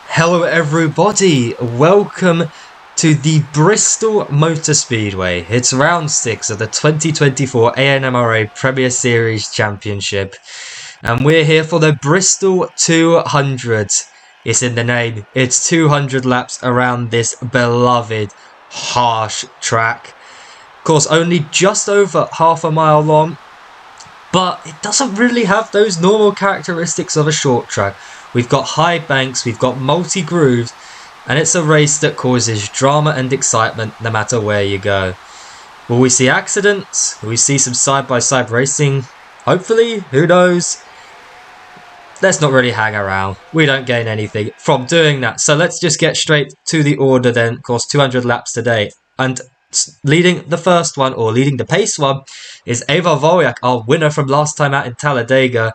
Hello everybody, welcome to the Bristol Motor Speedway. It's round 6 of the 2024 ANMRA Premier Series Championship and we're here for the Bristol 200. It's in the name, it's 200 laps around this beloved, harsh track. Of course, only just over half a mile long, but it doesn't really have those normal characteristics of a short track. We've got high banks, we've got multi-grooves, and it's a race that causes drama and excitement no matter where you go. Will we see accidents? Will we see some side-by-side racing? Hopefully, who knows? Let's not really hang around. We don't gain anything from doing that. So let's just get straight to the order then. Of course, 200 laps today. And leading the first one, or leading the pace one, is Eva Wojak, our winner from last time out in Talladega.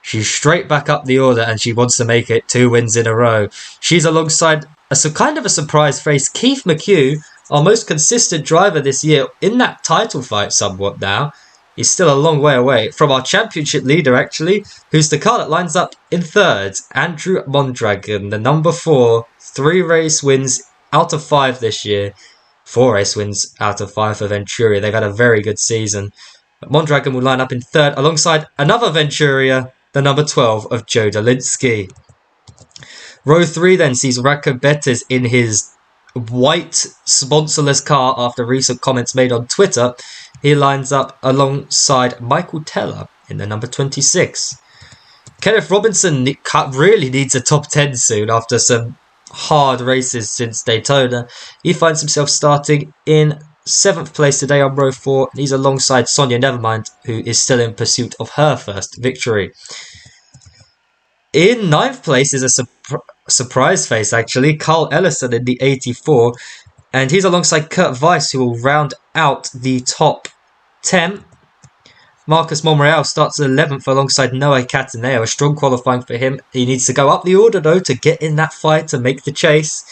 She's straight back up the order and she wants to make it 2 wins in a row. She's alongside a kind of a surprise face, Keith McHugh, our most consistent driver this year in that title fight somewhat now. He's still a long way away from our championship leader actually, who's the car that lines up in third, Andrew Mondragon, the number 4, 3 race wins out of 5 this year. 4 race wins out of 5 for Venturia. They've had a very good season. But Mondragon will line up in third alongside another Venturia, the number 12 of Joe Dolinsky. Row 3 then sees Radko Betes in his white sponsorless car after recent comments made on Twitter. He lines up alongside Michael Teller in the number 26. Kenneth Robinson really needs a top 10 soon after some hard races since Daytona. He finds himself starting in 7th place today on row 4. He's alongside Sonia Nevermind, who is still in pursuit of her first victory. In 9th place is a surprise face actually, Carl Ellison in the 84, and he's alongside Kurt Weiss, who will round out the top 10. Marcus Monreal starts at 11th alongside Noah Cataneo, a strong qualifying for him. He needs to go up the order though to get in that fight to make the chase.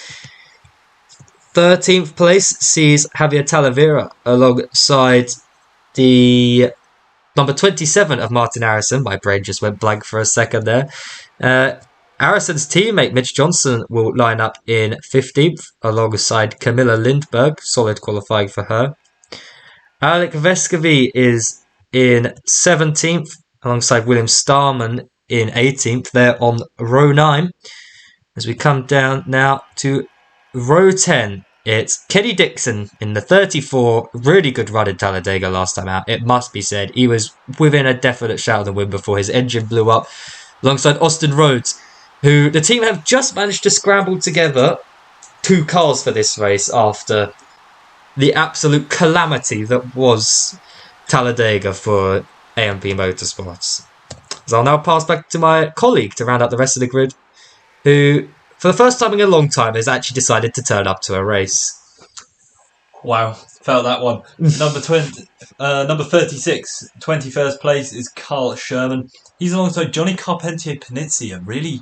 13th place sees Javier Talavera alongside the number 27 of Martin Harrison. My brain just went blank for a second there. Harrison's teammate Mitch Johnson will line up in 15th alongside Camilla Lindberg. Solid qualifying for her. Alec Vescovy is in 17th alongside William Starman in 18th. They're on row 9. As we come down now to row 10, it's Kenny Dixon in the 34. Really good run in Talladega last time out, it must be said. He was within a definite shout of the win before his engine blew up. Alongside Austin Rhodes, who the team have just managed to scramble together 2 cars for this race after the absolute calamity that was Talladega for AMP Motorsports. So I'll now pass back to my colleague to round out the rest of the grid, who for the first time in a long time has actually decided to turn up to a race. Wow, felt that one. Number 36, 21st place is Carl Sherman. He's alongside Johnny Carpentier Panizzi. Really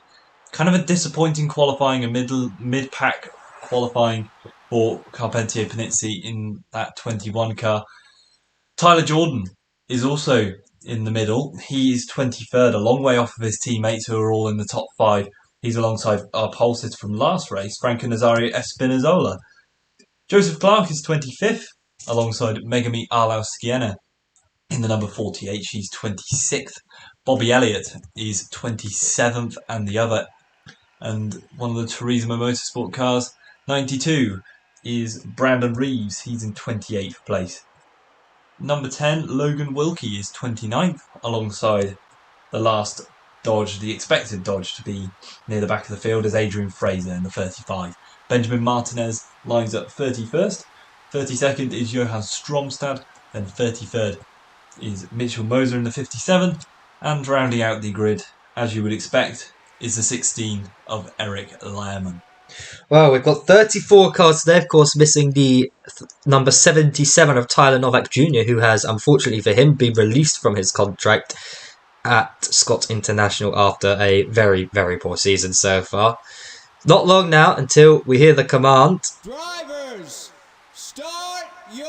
kind of a disappointing qualifying, a mid-pack qualifying for Carpentier Panizzi in that 21 car. Tyler Jordan is also in the middle. He is 23rd, a long way off of his teammates who are all in the top 5. He's alongside our pole sitter from last race, Franco Nazario Espinazola. Joseph Clark is 25th, alongside Megami Arlau-Sciena in the number 48. She's 26th. Bobby Elliott is 27th, and one of the Turismo Motorsport cars, 92, is Brandon Reeves. He's in 28th place. Number 10, Logan Wilkie is 29th, alongside the last Dodge, the expected Dodge to be near the back of the field, is Adrian Fraser in the 35. Benjamin Martinez lines up 31st. 32nd is Johan Stromstad. Then 33rd is Mitchell Moser in the 57. And rounding out the grid, as you would expect, is the 16 of Eric Lehrman. Well, we've got 34 cars today, of course, missing the number 77 of Tyler Novak Jr., who has, unfortunately for him, been released from his contract at Scott International after a very, very poor season so far. Not long now until we hear the command. Drivers, start your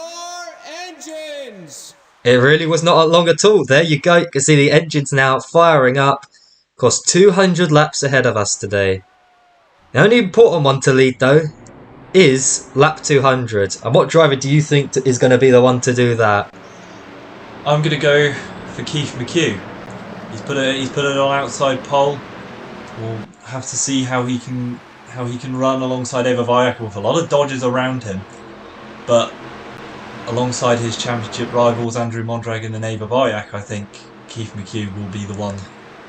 engines! It really was not long at all. There you go. You can see the engines now firing up. Of course, 200 laps ahead of us today. The only important one to lead, though, is lap 200. And what driver do you think is going to be the one to do that? I'm going to go for Keith McHugh. He's put it on outside pole. We'll have to see how he can run alongside Eva Vayak with a lot of dodges around him. But alongside his championship rivals Andrew Mondragon and Eva Vayak, I think Keith McHugh will be the one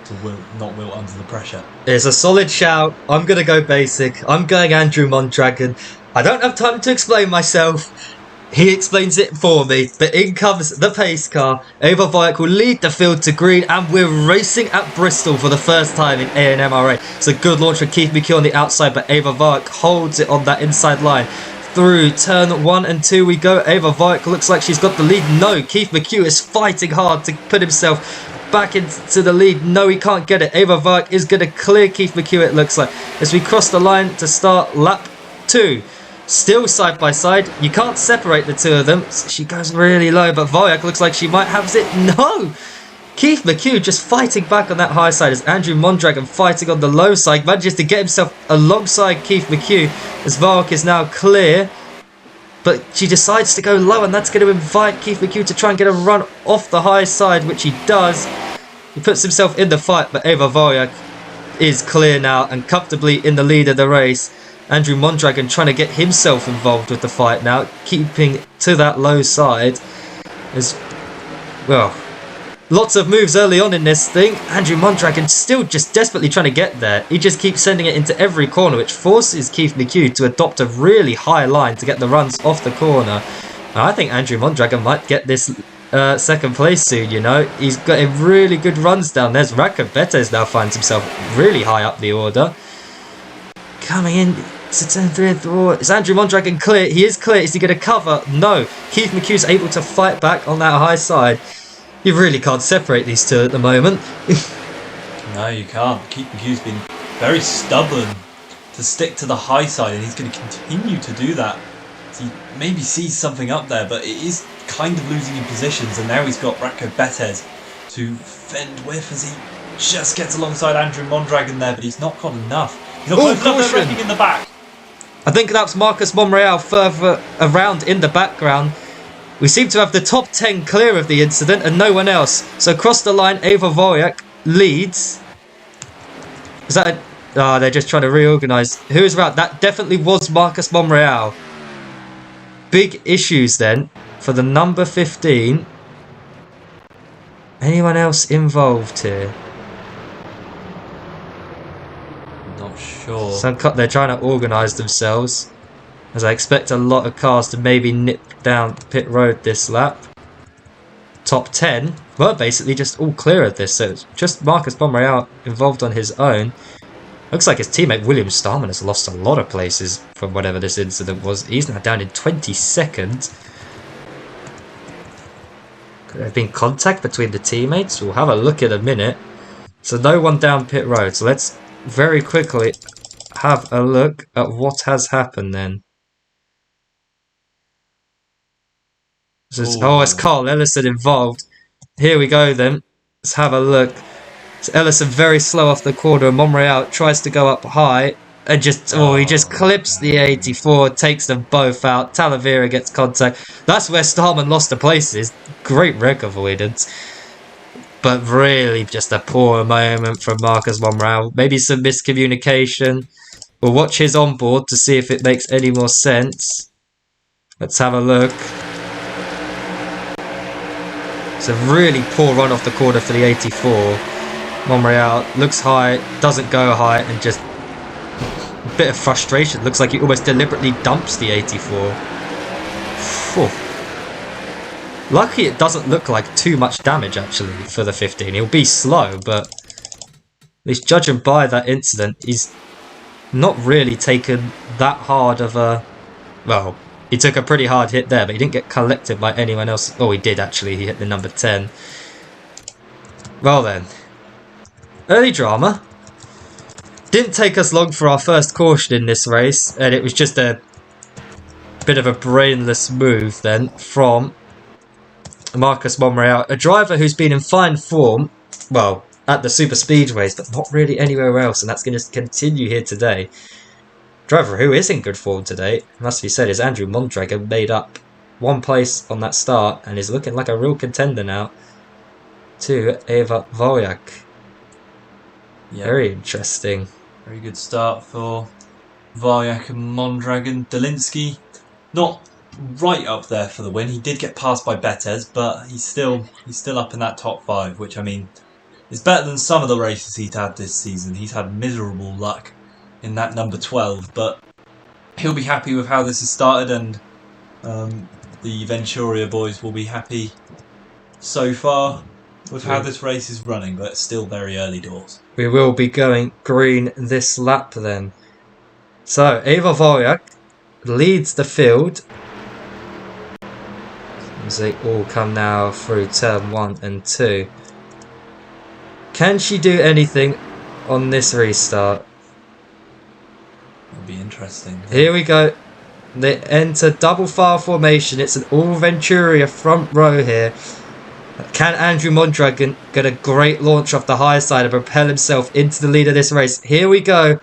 to not wilt under the pressure. It's a solid shout. I'm going to go basic. I'm going Andrew Mondragon. I don't have time to explain myself. He explains it for me. But in comes the pace car. Eva Vayak will lead the field to green, and we're racing at Bristol for the first time in ANMRA. It's a good launch for Keith McHugh on the outside, but Eva Vayak holds it on that inside line. Through turn 1 and 2 we go. Eva Vayak looks like she's got the lead. No, Keith McHugh is fighting hard to put himself back into the lead. No, he can't get it. Eva Vayak is going to clear Keith McHugh, it looks like, as we cross the line to start lap 2. Still side by side. You can't separate the two of them. She goes really low, but Vayak looks like she might have it. No! Keith McHugh just fighting back on that high side as Andrew Mondragon fighting on the low side. Manages to get himself alongside Keith McHugh as Vayak is now clear. But she decides to go low, and that's going to invite Keith McHugh to try and get a run off the high side, which he does. He puts himself in the fight, but Eva Vayak is clear now and comfortably in the lead of the race. Andrew Mondragon trying to get himself involved with the fight now, keeping to that low side. As well, lots of moves early on in this thing. Andrew Mondragon still just desperately trying to get there. He just keeps sending it into every corner, which forces Keith McHugh to adopt a really high line to get the runs off the corner. And I think Andrew Mondragon might get this second place soon, you know. He's got a really good runs down there. Radko Betez now finds himself really high up the order. Coming in to turn 3 and 4. Is Andrew Mondragon clear? He is clear. Is he going to cover? No. Keith McHugh's able to fight back on that high side. You really can't separate these two at the moment. No, you can't. Keith McHugh's been very stubborn to stick to the high side, and he's going to continue to do that. So he maybe sees something up there, but it is kind of losing in positions, and now he's got Radko Betez to fend with as he just gets alongside Andrew Mondragon there, but he's not got enough. He's not close enough, they're wrecking in the back. I think that's Marcus Monreal further around in the background. We seem to have the top 10 clear of the incident and no one else. So across the line, Eva Vayak leads. Is that a... Oh, they're just trying to reorganise. Who is around? That definitely was Marcus Monreal. Big issues then for the number 15. Anyone else involved here? Not sure. They're trying to organise themselves, as I expect a lot of cars to maybe nip down pit road this lap. Top 10 were basically just all clear of this, so it's just Marcus Monreal involved on his own. Looks like his teammate William Starman has lost a lot of places from whatever this incident was. He's now down in 22nd. Could there have been contact between the teammates? We'll have a look in a minute. So no one down pit road, so let's very quickly have a look at what has happened then. Oh, it's Carl Ellison involved. Here we go then. Let's have a look. So Ellison very slow off the corner, and Monreal tries to go up high and just he just clips the 84, takes them both out. Talavera gets contact. That's where Starman lost the places. Great wreck avoidance. But really just a poor moment from Marcus Monreal. Maybe some miscommunication. We'll watch his onboard to see if it makes any more sense. Let's have a look. It's a really poor run off the corner for the 84. Monreal looks high, doesn't go high, and just a bit of frustration. Looks like he almost deliberately dumps the 84. Whew. Lucky it doesn't look like too much damage actually for the 15. He'll be slow, but at least judging by that incident, he's not really taken that hard of a... Well, he took a pretty hard hit there, but he didn't get collected by anyone else. Oh, he did actually. He hit the number 10. Well then. Early drama. Didn't take us long for our first caution in this race, and it was just a bit of a brainless move then from Marcus Monreal, a driver who's been in fine form, well, at the super speedways, but not really anywhere else, and that's going to continue here today. Driver who is in good form today, must be said, is Andrew Mondragon, made up 1 place on that start and is looking like a real contender now to Eva Volyak. Yep. Very interesting. Very good start for Volyak and Mondragon. Dolinsky, not right up there for the win. He did get passed by Bettes, but he's still up in that top 5, which, I mean, is better than some of the races he's had this season. He's had miserable luck in that number 12, but he'll be happy with how this has started, and the Venturia boys will be happy so far with how this race is running, but it's still very early doors. We will be going green this lap then. So, Eva Volyak leads the field as they all come now through turn 1 and 2. Can she do anything on this restart? It'll be interesting. Here we go. They enter double file formation. It's an all Venturia front row here. Can Andrew Mondragon get a great launch off the high side and propel himself into the lead of this race? Here we go.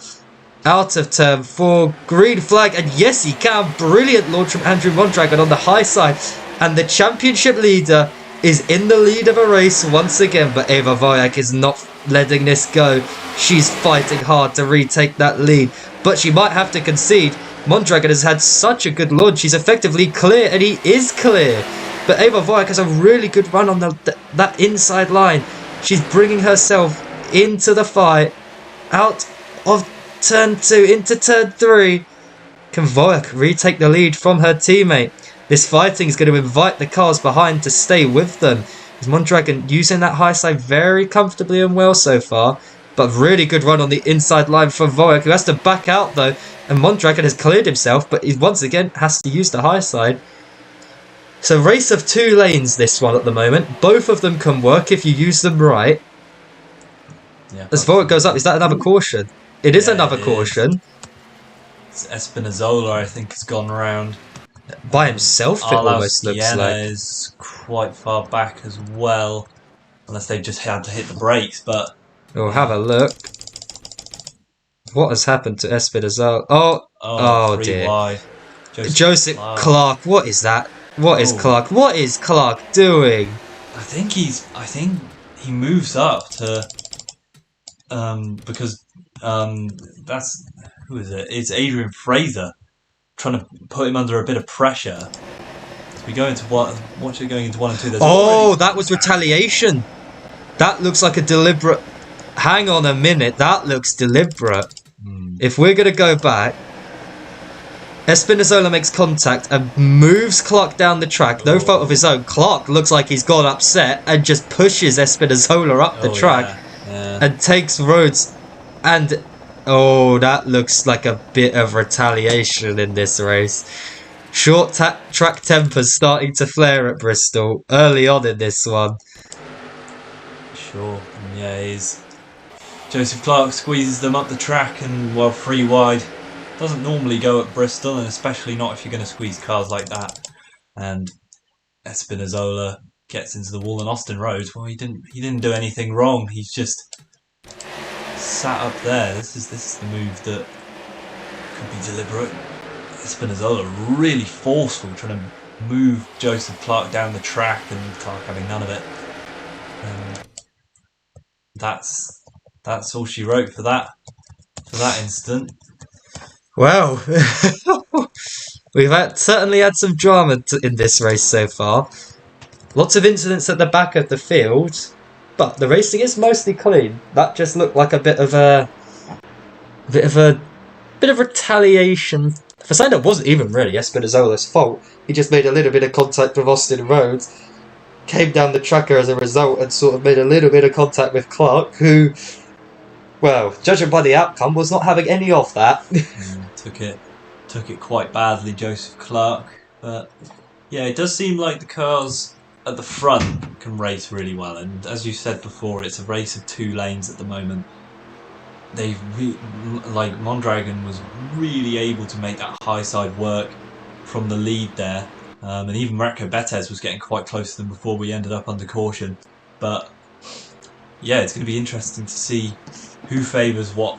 Out of turn 4. Green flag. And yes, he can. Brilliant launch from Andrew Mondragon on the high side. And the championship leader is in the lead of a race once again. But Eva Volyak is not letting this go. She's fighting hard to retake that lead. But she might have to concede. Mondragon has had such a good launch. He's effectively clear, and he is clear. But Eva Volyak has a really good run on that inside line. She's bringing herself into the fight. Out of turn 2 into turn 3. Can Volyak retake the lead from her teammate? This fighting is going to invite the cars behind to stay with them. Is Mondragon using that high side very comfortably and well so far. But really good run on the inside line for Volyak, who has to back out though. And Mondragon has cleared himself, but he once again has to use the high side. So race of 2 lanes this one at the moment. Both of them can work if you use them right. Yeah, as Volyak goes up, is that another caution? It is another caution. It's Espinozola, I think, has gone round. By himself, it almost looks like. Is quite far back as well. Unless they've just had to hit the brakes, but... We'll have a look. What has happened to Espinozola? Oh dear. Wide. Joseph Clark, what is that? What is Clark? What is Clark doing? I think he moves up to because that's who is it? It's Adrian Fraser trying to put him under a bit of pressure. So we go into watch it going into 1 and 2. That was retaliation. That looks like a deliberate. Hang on a minute, that looks deliberate. If we're gonna go back, Espinozola makes contact and moves Clark down the track. No fault of his own. Clark looks like he's gone upset and just pushes Espinozola up the track and takes Rhodes. And that looks like a bit of retaliation in this race. Short track tempers starting to flare at Bristol early on in this one. Sure, yeah, he is. Joseph Clark squeezes them up the track and, well, 3 wide. Doesn't normally go at Bristol, and especially not if you're going to squeeze cars like that. And Espinozola gets into the wall, and Austin Rhodes, well, he didn't do anything wrong. He's just sat up there. This is the move that could be deliberate. Espinozola really forceful, trying to move Joseph Clark down the track, and Clark having none of it. And that's all she wrote for that incident. Well, we've certainly had some drama in this race so far. Lots of incidents at the back of the field, but the racing is mostly clean. That just looked like a bit of retaliation for something that wasn't even really Espinozola's fault. He just made a little bit of contact with Austin Rhodes, came down the tracker as a result, and sort of made a little bit of contact with Clark, who, well, judging by the outcome, was not having any of that. Took it quite badly, Joseph Clark. But yeah, it does seem like the cars at the front can race really well. And as you said before, it's a race of 2 lanes at the moment. Mondragon was really able to make that high side work from the lead there. And even Marco Bettes was getting quite close to them before we ended up under caution. But yeah, it's going to be interesting to see who favours what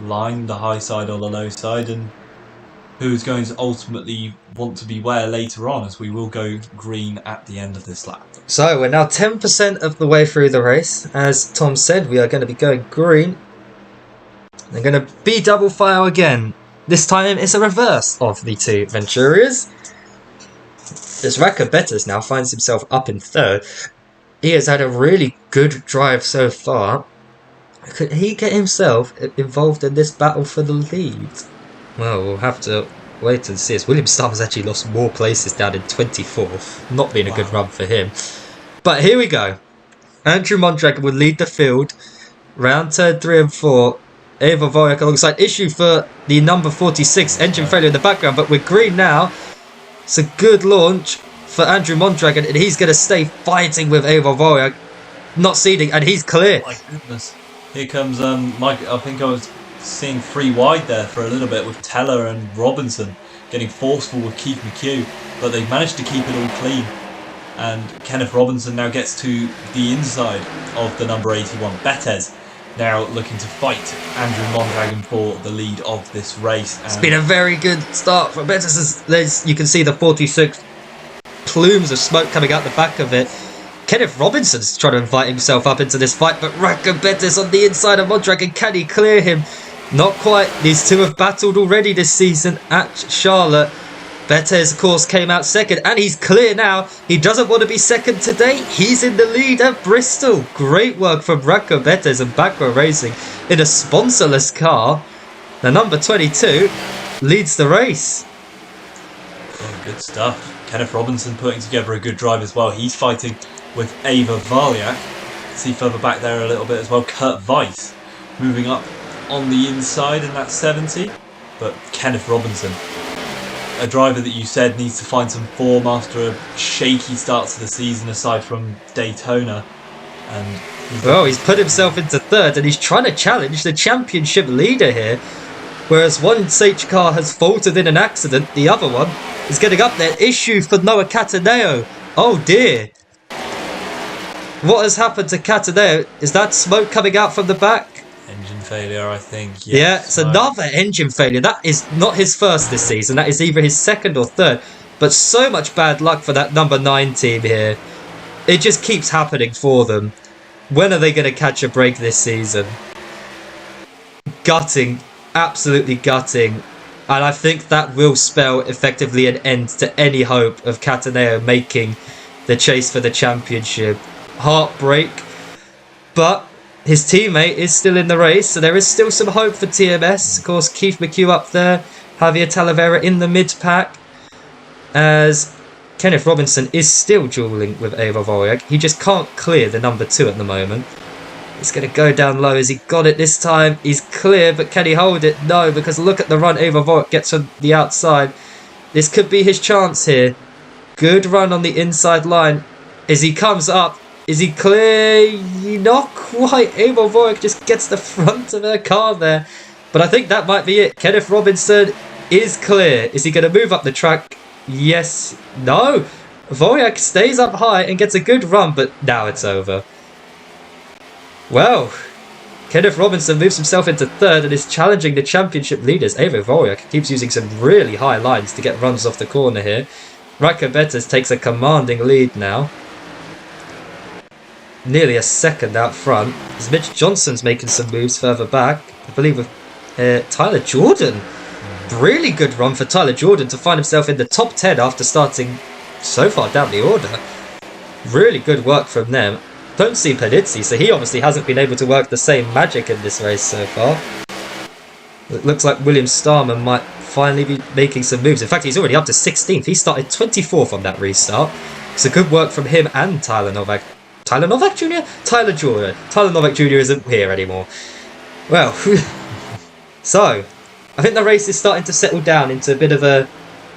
line, the high side or the low side, and who's going to ultimately want to be where later on, as we will go green at the end of this lap. So we're now 10% of the way through the race. As Tom said, we are going to be going green. They're going to be double file again. This time it's a reverse of the two Venturias. As Rakobetas now finds himself up in third. He has had a really good drive so far. Could he get himself involved in this battle for the lead? Well, we'll have to wait and see. As William Starmer's actually lost more places down in 24th. Not been a good run for him. But here we go. Andrew Mondragon will lead the field. Round turn 3 and 4. Eva Voyak alongside issue for the number 46. Engine failure in the background. But we're green now. It's a good launch for Andrew Mondragon. And he's going to stay fighting with Eva Voyak. Not seeding. And he's clear. My goodness. Here comes Mike. I think I was seeing 3 wide there for a little bit with Teller and Robinson getting forceful with Keith McHugh, but they've managed to keep it all clean. And Kenneth Robinson now gets to the inside of the number 81. Bethes now looking to fight Andrew Mondragon for the lead of this race. It's been a very good start for Bethes. You can see the 46 plumes of smoke coming out the back of it. Kenneth Robinson's trying to invite himself up into this fight, but Rakobetas on the inside of Mondragon. Can he clear him? Not quite. These two have battled already this season at Charlotte. Bethes, of course, came out second, and he's clear now. He doesn't want to be second today. He's in the lead at Bristol. Great work from Rakobetas and Backrow Racing in a sponsorless car. The number 22 leads the race. Oh, good stuff. Kenneth Robinson putting together a good drive as well. He's fighting with Ava Varliak. See further back there a little bit as well. Kurt Weiss moving up on the inside in that 70. But Kenneth Robinson, a driver that you said needs to find some form after a shaky start to the season aside from Daytona. And he's put himself into third and he's trying to challenge the championship leader here. Whereas one Sage car has faltered in an accident, the other one is getting up there. Issue for Noah Cataneo. Oh dear. What has happened to Cataneo? Is that smoke coming out from the back? Engine failure, I think. Yes. Yeah, it's another engine failure. That is not his first this season. That is either his second or third. But so much bad luck for that number 9 team here. It just keeps happening for them. When are they going to catch a break this season? Gutting. Absolutely gutting. And I think that will spell effectively an end to any hope of Cataneo making the chase for the championship. Heartbreak. But his teammate is still in the race, so there is still some hope for TMS. Of course, Keith McHugh up there, Javier Talavera in the mid-pack, as Kenneth Robinson is still duelling with Ava Voyak. He just can't clear the number 2 at the moment. He's going to go down low. Has he got it this time? He's clear, but can he hold it? No, because look at the run Ava Voyak gets on the outside. This could be his chance here. Good run on the inside line. As he comes up, is he clear? Not quite. Ava Voyak just gets the front of her car there. But I think that might be it. Kenneth Robinson is clear. Is he going to move up the track? Yes. No. Voyak stays up high and gets a good run, but now it's over. Well, Kenneth Robinson moves himself into third and is challenging the championship leaders. Ava Voyak keeps using some really high lines to get runs off the corner here. Rakobetas takes a commanding lead now. Nearly a second out front. As Mitch Johnson's making some moves further back. I believe with Tyler Jordan. Really good run for Tyler Jordan to find himself in the top 10 after starting so far down the order. Really good work from them. Don't see Panizzi, so he obviously hasn't been able to work the same magic in this race so far. It looks like William Starmer might finally be making some moves. In fact, he's already up to 16th. He started 24th on that restart. So good work from him and Tyler Novak. Tyler Novak Jr.? Tyler Jordan. Tyler Novak Jr. isn't here anymore. Well, so I think the race is starting to settle down into a bit of a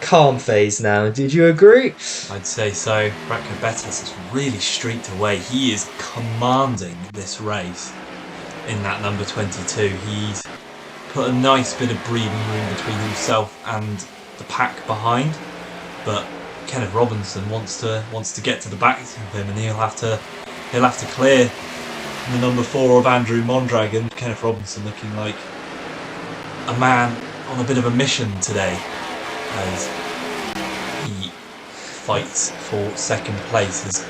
calm phase now. Did you agree? I'd say so. Rakobetas has really streaked away. He is commanding this race in that number 22. He's put a nice bit of breathing room between himself and the pack behind, but Kenneth Robinson wants to get to the back of him, and he'll have to clear the number 4 of Andrew Mondragon. Kenneth Robinson looking like a man on a bit of a mission today as he fights for second place as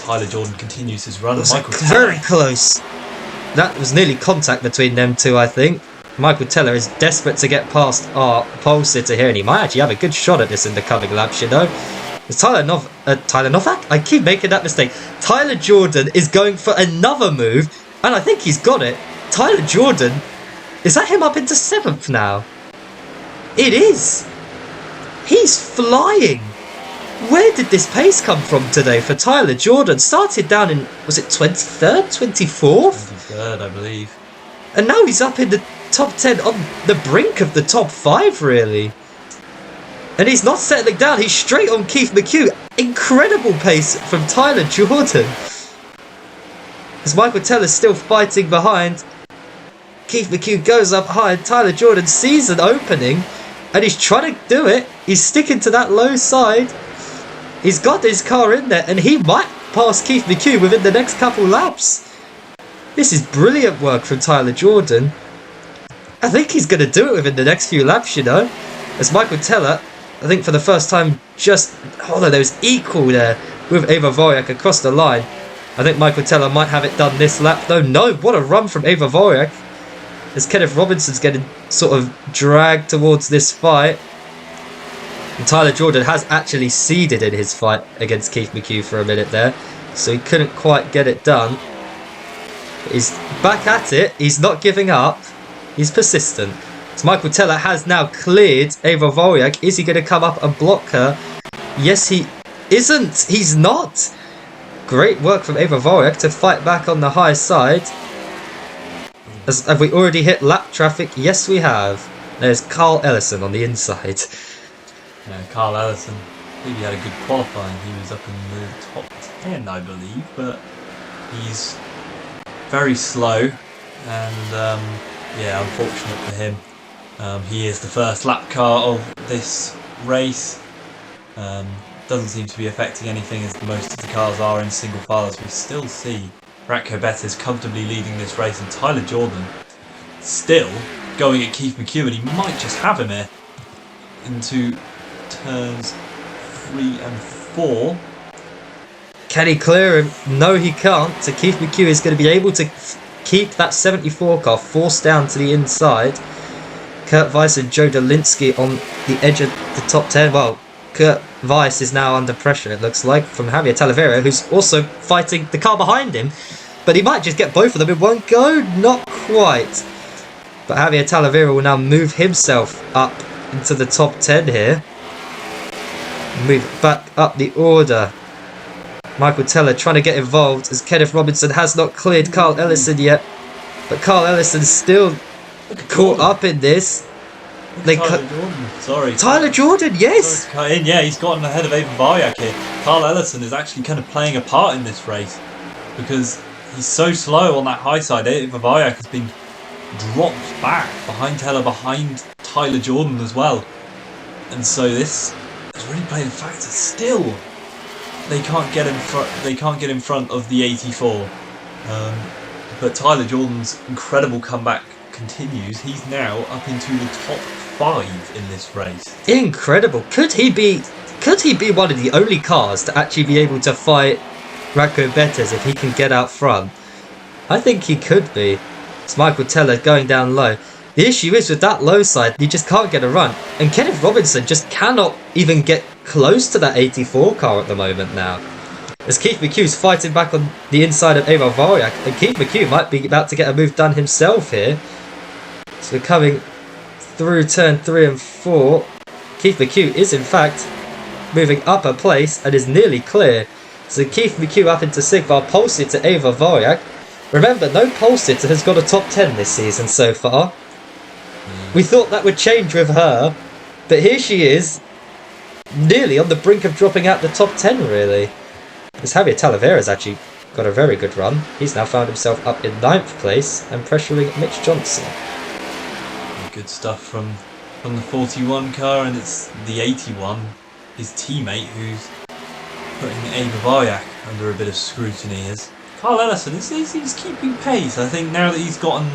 Tyler Jordan continues his run. Michael Very Teller. close. That was nearly contact between them two, I think. Michael Teller is desperate to get past our pole sitter here, and he might actually have a good shot at this in the coming laps, you know. It's Tyler Novak? I keep making that mistake. Tyler Jordan is going for another move, and I think he's got it. Tyler Jordan, is that him up into 7th now? It is. He's flying. Where did this pace come from today for Tyler Jordan? Started down in, was it 23rd, 24th? 23rd, I believe. And now he's up in the top 10, on the brink of the top 5, really. And he's not settling down, he's straight on Keith McHugh. Incredible pace from Tyler Jordan. As Michael Teller's still fighting behind, Keith McHugh goes up high, and Tyler Jordan sees an opening, and he's trying to do it. He's sticking to that low side. He's got his car in there, and he might pass Keith McHugh within the next couple laps. This is brilliant work from Tyler Jordan. I think he's going to do it within the next few laps, you know. As Michael Teller, I think for the first time, although there was equal there with Ava Vorjak across the line. I think Michael Teller might have it done this lap, though. No, what a run from Ava Vorjak. As Kenneth Robinson's getting sort of dragged towards this fight. And Tyler Jordan has actually seeded in his fight against Keith McHugh for a minute there. So he couldn't quite get it done. But he's back at it. He's not giving up. He's persistent. So Michael Teller has now cleared Ava Vorjak. Is he going to come up and block her? Yes, he isn't. He's not. Great work from Ava Vorjak to fight back on the high side. Have we already hit lap traffic? Yes, we have. There's Carl Ellison on the inside. Yeah, Carl Ellison, I think he had a good qualifying. He was up in the top 10, I believe, but he's very slow, and yeah, unfortunate for him. He is the first lap car of this race. Doesn't seem to be affecting anything as most of the cars are in single file, as we still see Ratko Bettis comfortably leading this race, and Tyler Jordan still going at Keith McHugh, and he might just have him here into turns 3 and 4. Can he clear him? No, he can't. So Keith McHugh is going to be able to keep that 74 car forced down to the inside. Kurt Weiss and Joe Dolinsky on the edge of the top 10. Well, Kurt Weiss is now under pressure, it looks like, from Javier Talavera, who's also fighting the car behind him. But he might just get both of them in one go. Not quite. But Javier Talavera will now move himself up into the top 10 here. Move back up the order. Michael Teller trying to get involved as Kenneth Robinson has not cleared Carl Ellison yet. But Carl Ellison's still caught up in this. Tyler Jordan, sorry. Tyler Jordan, yes! Sorry to cut in. Yeah, he's gotten ahead of Ava Vorjak here. Carl Ellison is actually kind of playing a part in this race because he's so slow on that high side. Ava Vorjak has been dropped back behind Teller, behind Tyler Jordan as well. And so this is really playing a factor. Still, they can't get in front of the 84. But Tyler Jordan's incredible comeback continues. He's now up into the top 5 in this race. Incredible. Could he be one of the only cars to actually be able to fight Ratko Bettis if he can get out front? I think he could be. It's Michael Teller going down low. The issue is with that low side, you just can't get a run. And Kenneth Robinson just cannot even get close to that 84 car at the moment now. As Keith McHugh's fighting back on the inside of Ava Vorjak. And Keith McHugh might be about to get a move done himself here. So we're coming through turn 3 and 4. Keith McHugh is in fact moving up a place and is nearly clear. So Keith McHugh up into Sigvar, pole sitter Ava Vorjak. Remember, no pole sitter has got a top 10 this season so far. We thought that would change with her, but here she is, nearly on the brink of dropping out the top 10 really. As Javier Talavera's actually got a very good run. He's now found himself up in 9th place and pressuring Mitch Johnson. Good stuff from the 41 car, and it's the 81, his teammate, who's putting Ava Vorjak under a bit of scrutiny. As Carl Ellison, he's keeping pace. I think now that he's gotten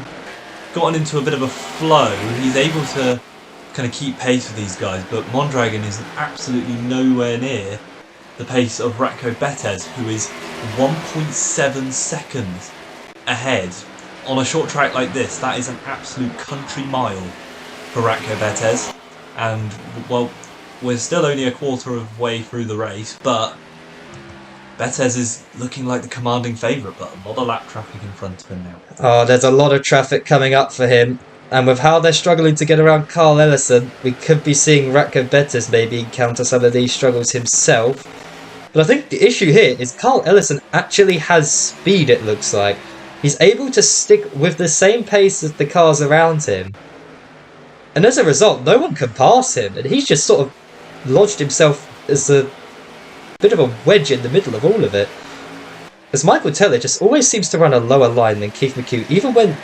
gotten into a bit of a flow. He's able to kind of keep pace with these guys, but Mondragon is absolutely nowhere near the pace of Ratko Betez, who is 1.7 seconds ahead. On a short track like this, that is an absolute country mile for Ratko Betez. And, well, we're still only a quarter of the way through the race, but Betez is looking like the commanding favourite, but a lot of lap traffic in front of him now. Oh, there's a lot of traffic coming up for him. And with how they're struggling to get around Carl Ellison, we could be seeing Ratko Betez maybe encounter some of these struggles himself. But I think the issue here is Carl Ellison actually has speed, it looks like. He's able to stick with the same pace as the cars around him. And as a result, no one can pass him. And he's just sort of lodged himself as a bit of a wedge in the middle of all of it. As Michael Teller just always seems to run a lower line than Keith McHugh, even when...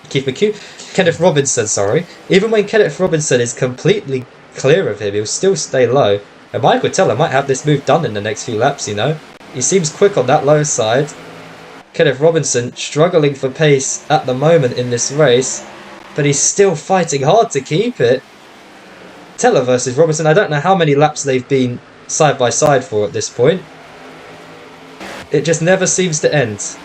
Kenneth Robinson, sorry. Even when Kenneth Robinson is completely clear of him, he'll still stay low. And Michael Teller might have this move done in the next few laps, you know. He seems quick on that low side. Kenneth Robinson struggling for pace at the moment in this race, but he's still fighting hard to keep it. Teller versus Robinson, I don't know how many laps they've been side by side for at this point. It just never seems to end.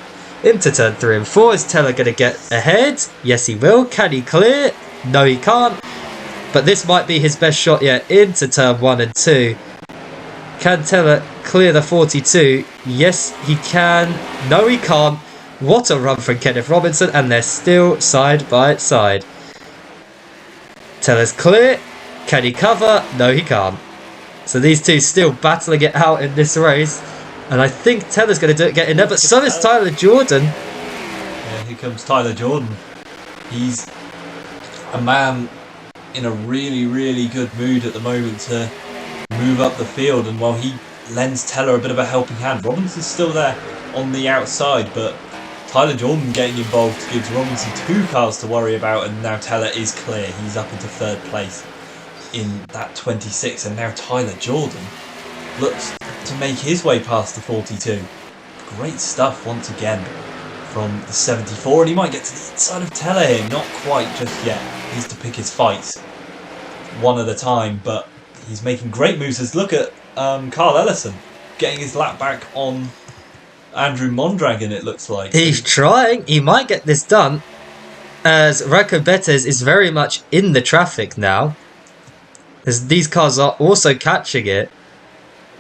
Into turn 3 and 4, is Teller going to get ahead? Yes he will. Can he clear? No he can't. But this might be his best shot yet into turn 1 and 2. Can Teller clear the 42? Yes he can. No he can't. What a run from Kenneth Robinson, and they're still side by side. Teller's clear. Can he cover? No he can't. So these two still battling it out in this race. And I think Teller's going to get in there, but so is Tyler Jordan. Yeah, here comes Tyler Jordan. He's a man in a really, really good mood at the moment to move up the field. And while he lends Teller a bit of a helping hand, Robinson's still there on the outside. But Tyler Jordan getting involved gives Robinson 2 cars to worry about. And now Teller is clear. He's up into 3rd place in that 26. And now Tyler Jordan looks to make his way past the 42. Great stuff once again from the 74, and he might get to the inside of Teller here. Not quite just yet. He needs to pick his fights one at a time, but he's making great moves. Let's look at Carl Ellison getting his lap back on Andrew Mondragon, it looks like. He's trying. He might get this done, as Ratko Betez is very much in the traffic now, as these cars are also catching it.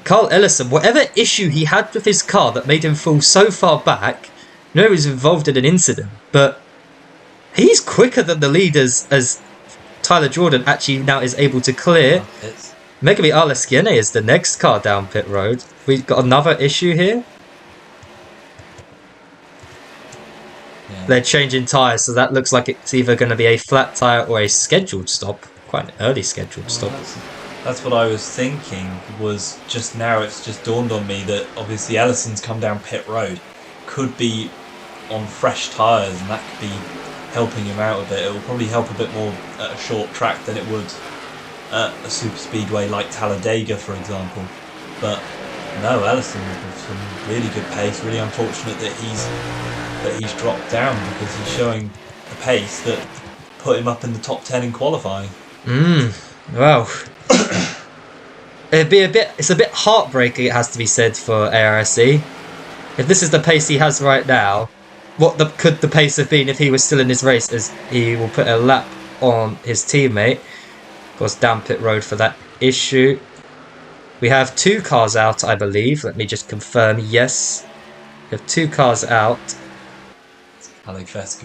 Carl Ellison, whatever issue he had with his car that made him fall so far back, you know he was involved in an incident, but he's quicker than the leaders as Tyler Jordan actually now is able to clear. Megami Alaskiene is the next car down pit road. We've got another issue here. Yeah. They're changing tyres, so that looks like it's either going to be a flat tyre or a scheduled stop. Quite an early scheduled stop. That's what I was thinking, was just now it's just dawned on me that obviously Ellison's come down pit road. Could be on fresh tyres, and that could be helping him out a bit. It will probably help a bit more at a short track than it would at a super speedway like Talladega, for example. But no, Ellison with some really good pace. Really unfortunate that he's dropped down, because he's showing a pace that put him up in the top 10 in qualifying. Well, it's a bit heartbreaking, it has to be said, for ARSE. If this is the pace he has right now, could the pace have been if he was still in this race, as he will put a lap on his teammate. Of course, down pit road for that issue. We have 2 cars out, I believe. Let me just confirm. Yes, we have 2 cars out.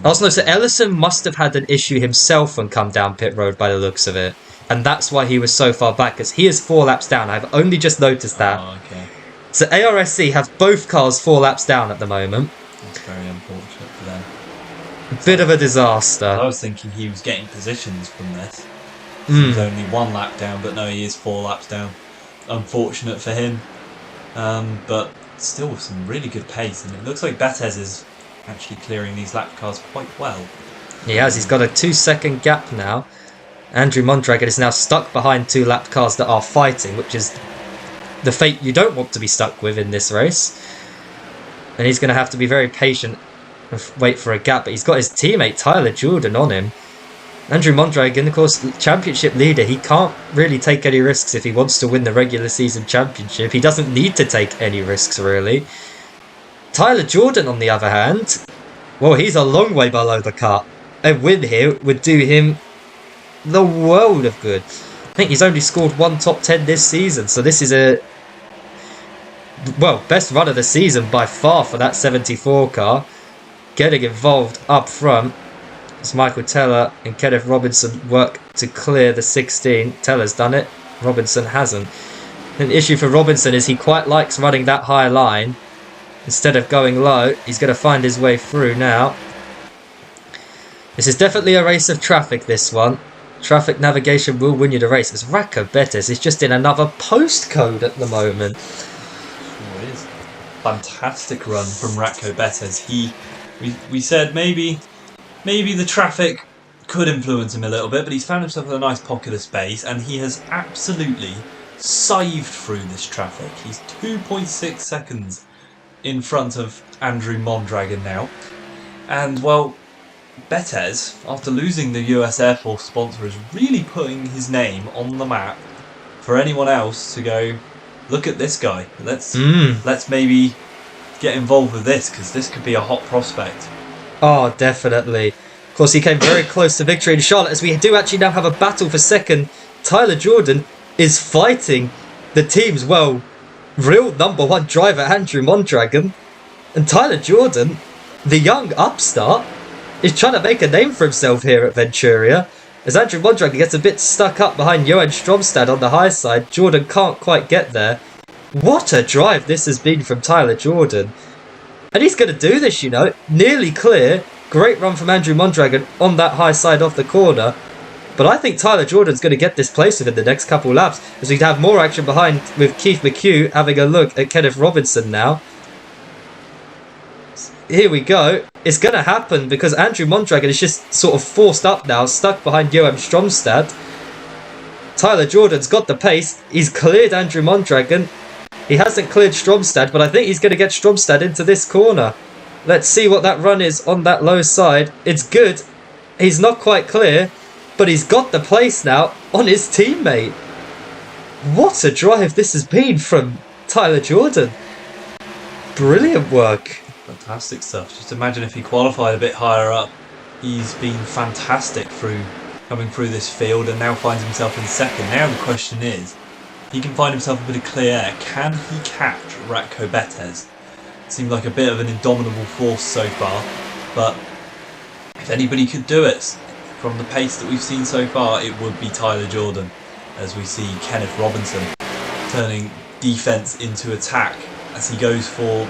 Also, so Ellison must have had an issue himself and come down pit road by the looks of it. And that's why he was so far back, because he is 4 laps down. I've only just noticed that. Oh, okay. So ARSC have both cars 4 laps down at the moment. That's very unfortunate for them. A bit of a disaster. I was thinking he was getting positions from this. He's only 1 lap down, but no, he is 4 laps down. Unfortunate for him. But still with some really good pace. And it looks like Betez is actually clearing these lap cars quite well. He has. He's got a 2-second gap now. Andrew Mondragon is now stuck behind 2 lap cars that are fighting, which is the fate you don't want to be stuck with in this race. And he's going to have to be very patient wait for a gap, but he's got his teammate Tyler Jordan on him. Andrew Mondragon, of course, championship leader, he can't really take any risks if he wants to win the regular season championship. He doesn't need to take any risks, really. Tyler Jordan, on the other hand, well, he's a long way below the cut. A win here would do him the world of good. I think he's only scored one top 10 this season, so this is a, well, best run of the season by far for that 74 car. Getting involved up front as Michael Teller and Kenneth Robinson work to clear the 16. Teller's done it, Robinson hasn't. And the issue for Robinson is he quite likes running that high line. Instead of going low, he's going to find his way through now. This is definitely a race of traffic, this one. Traffic navigation will win you the race. As Racco Bettes is just in another postcode at the moment. Sure is. Fantastic run from Ratko Bettes. We said maybe the traffic could influence him a little bit, but he's found himself in a nice pocket of space, and he has absolutely scythed through this traffic. He's 2.6 seconds in front of Andrew Mondragon now. And, well, Bettes, after losing the US Air Force sponsor, is really putting his name on the map for anyone else to go, look at this guy. Let's maybe get involved with this, because this could be a hot prospect. Oh, definitely. Of course, he came very close to victory in Charlotte, as we do actually now have a battle for second. Tyler Jordan is fighting the team's, well, real number one driver, Andrew Mondragon. And Tyler Jordan, the young upstart, is trying to make a name for himself here at Venturia. As Andrew Mondragon gets a bit stuck up behind Johan Stromstad on the high side, Jordan can't quite get there. What a drive this has been from Tyler Jordan. And he's going to do this, you know. Nearly clear. Great run from Andrew Mondragon on that high side off the corner. But I think Tyler Jordan's going to get this place within the next couple laps, as we have more action behind with Keith McHugh having a look at Kenneth Robinson now. Here we go. It's going to happen because Andrew Mondragon is just sort of forced up now, stuck behind Johan Stromstad. Tyler Jordan's got the pace. He's cleared Andrew Mondragon. He hasn't cleared Stromstad, but I think he's going to get Stromstad into this corner. Let's see what that run is on that low side. It's good. He's not quite clear, but he's got the place now on his teammate. What a drive this has been from Tyler Jordan. Brilliant work. Fantastic stuff. Just imagine if he qualified a bit higher up. He's been fantastic coming through this field and now finds himself in second. Now the question is, he can find himself a bit of clear air. Can he catch Ratko Bettes? Seemed like a bit of an indomitable force so far, but if anybody could do it from the pace that we've seen so far, it would be Tyler Jordan, as we see Kenneth Robinson turning defence into attack as he goes for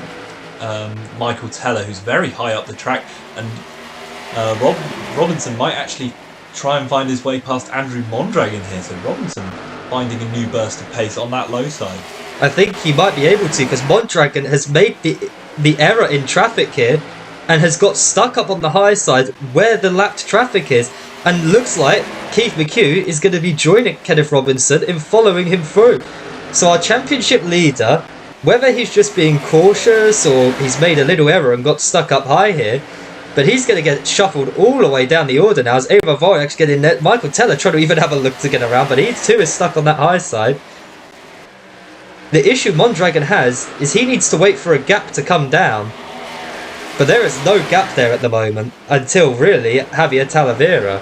Michael Teller, who's very high up the track, and Robinson might actually try and find his way past Andrew Mondragon here, so Robinson finding a new burst of pace on that low side. I think he might be able to, because Mondragon has made the error in traffic here and has got stuck up on the high side where the lapped traffic is, and looks like Keith McHugh is going to be joining Kenneth Robinson in following him through. So our championship leader, whether he's just being cautious or he's made a little error and got stuck up high here, but he's going to get shuffled all the way down the order now as Ava Voryak's getting there. Michael Teller trying to even have a look to get around, but he too is stuck on that high side. The issue Mondragon has is he needs to wait for a gap to come down. But there is no gap there at the moment until really Javier Talavera.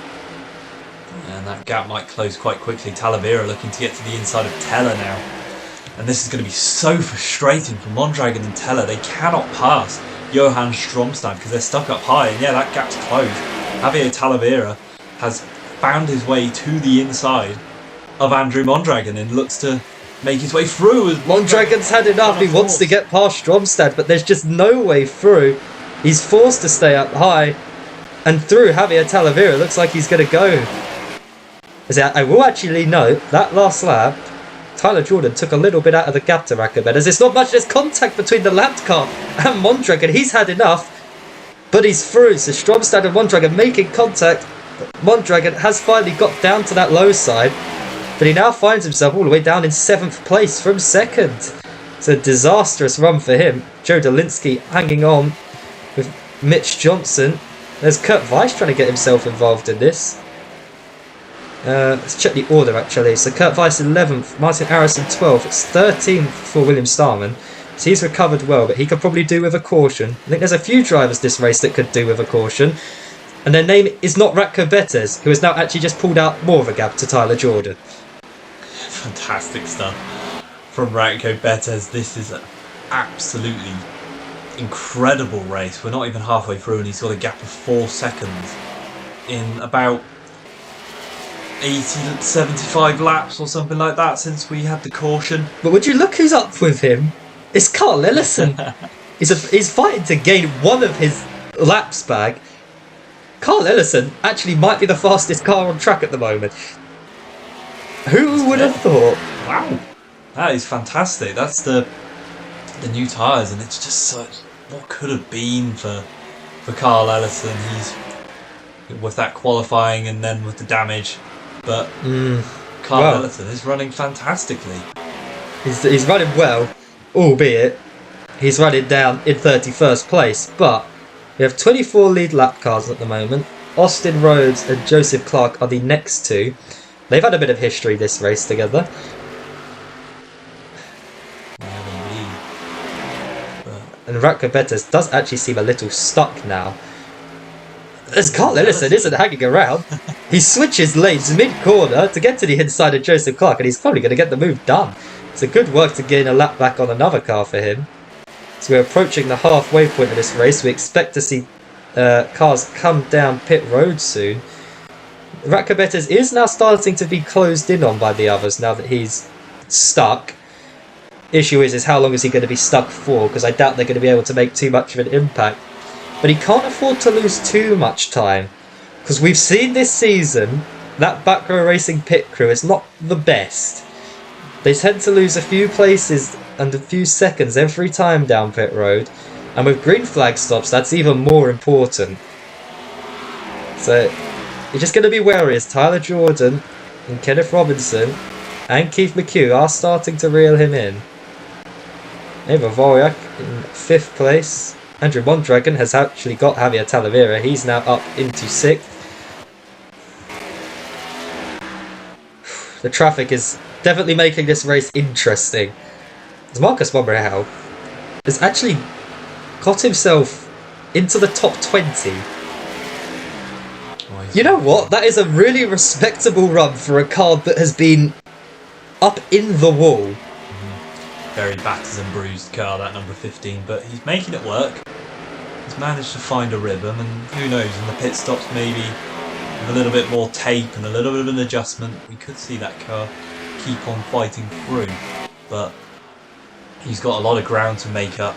And that gap might close quite quickly. Talavera looking to get to the inside of Teller now. And this is going to be so frustrating for Mondragon and Teller. They cannot pass Johan Stromstad because they're stuck up high. And yeah, that gap's closed. Javier Talavera has found his way to the inside of Andrew Mondragon and looks to make his way through. Mondragon's had enough. He wants to get past Stromstad, but there's just no way through. He's forced to stay up high. And through Javier Talavera, looks like he's going to go. I will actually note, that last lap, Tyler Jordan took a little bit out of the gap to Ratko Bettes. There's not much, there's contact between the lapped car and Mondragon. He's had enough, but he's through. So Stromstad and Mondragon making contact. Mondragon has finally got down to that low side, but he now finds himself all the way down in 7th place from second. It's a disastrous run for him. Joe Dolinsky hanging on with Mitch Johnson. There's Kurt Weiss trying to get himself involved in this. Let's check the order actually. So Kurt Weiss 11th, Martin Arison 12th. It's 13th for William Starman. So he's recovered well, but he could probably do with a caution. I think there's a few drivers this race that could do with a caution. And their name is not Ratko Betes, who has now actually just pulled out more of a gap to Tyler Jordan. Fantastic stuff from Ratko Betes. This is an absolutely incredible race. We're not even halfway through and he's got a gap of 4 seconds in about 75 laps or something like that since we had the caution. But would you look who's up with him? It's Carl Ellison. He's fighting to gain one of his laps back. Carl Ellison actually might be the fastest car on track at the moment. Who would have thought? Wow, that is fantastic. That's the new tyres, and it's just such what could have been for Carl Ellison. He's with that qualifying and then with the damage, but Carl Ellison is running fantastically. He's running well, albeit he's running down in 31st place, but we have 24 lead lap cars at the moment. Austin Rhodes and Joseph Clark are the next two. They've had a bit of history this race together. And Ratko Betes does actually seem a little stuck now. As Carl Ellison isn't hanging around. He switches lanes mid-corner to get to the inside of Joseph Clark, and he's probably going to get the move done. It's a good work to gain a lap back on another car for him. So we're approaching the halfway point of this race. We expect to see cars come down pit road soon. Ratko Betes is now starting to be closed in on by the others now that he's stuck. Issue is how long is he going to be stuck for, because I doubt they're going to be able to make too much of an impact. But he can't afford to lose too much time, because we've seen this season that back row racing pit crew is not the best. They tend to lose a few places and a few seconds every time down pit road, and with green flag stops that's even more important. So you're just going to be wary as Tyler Jordan and Kenneth Robinson and Keith McHugh are starting to reel him in. Eva Vorjak in 5th place. Andrew Mondragon has actually got Javier Talavera. He's now up into 6th. The traffic is definitely making this race interesting. As Marcus Monreal has actually got himself into the top 20. You know what? That is a really respectable run for a card that has been up in the wall. Very battered and bruised car, that number 15, but he's making it work. He's managed to find a rhythm, and who knows, in the pit stops maybe with a little bit more tape and a little bit of an adjustment, we could see that car keep on fighting through. But he's got a lot of ground to make up,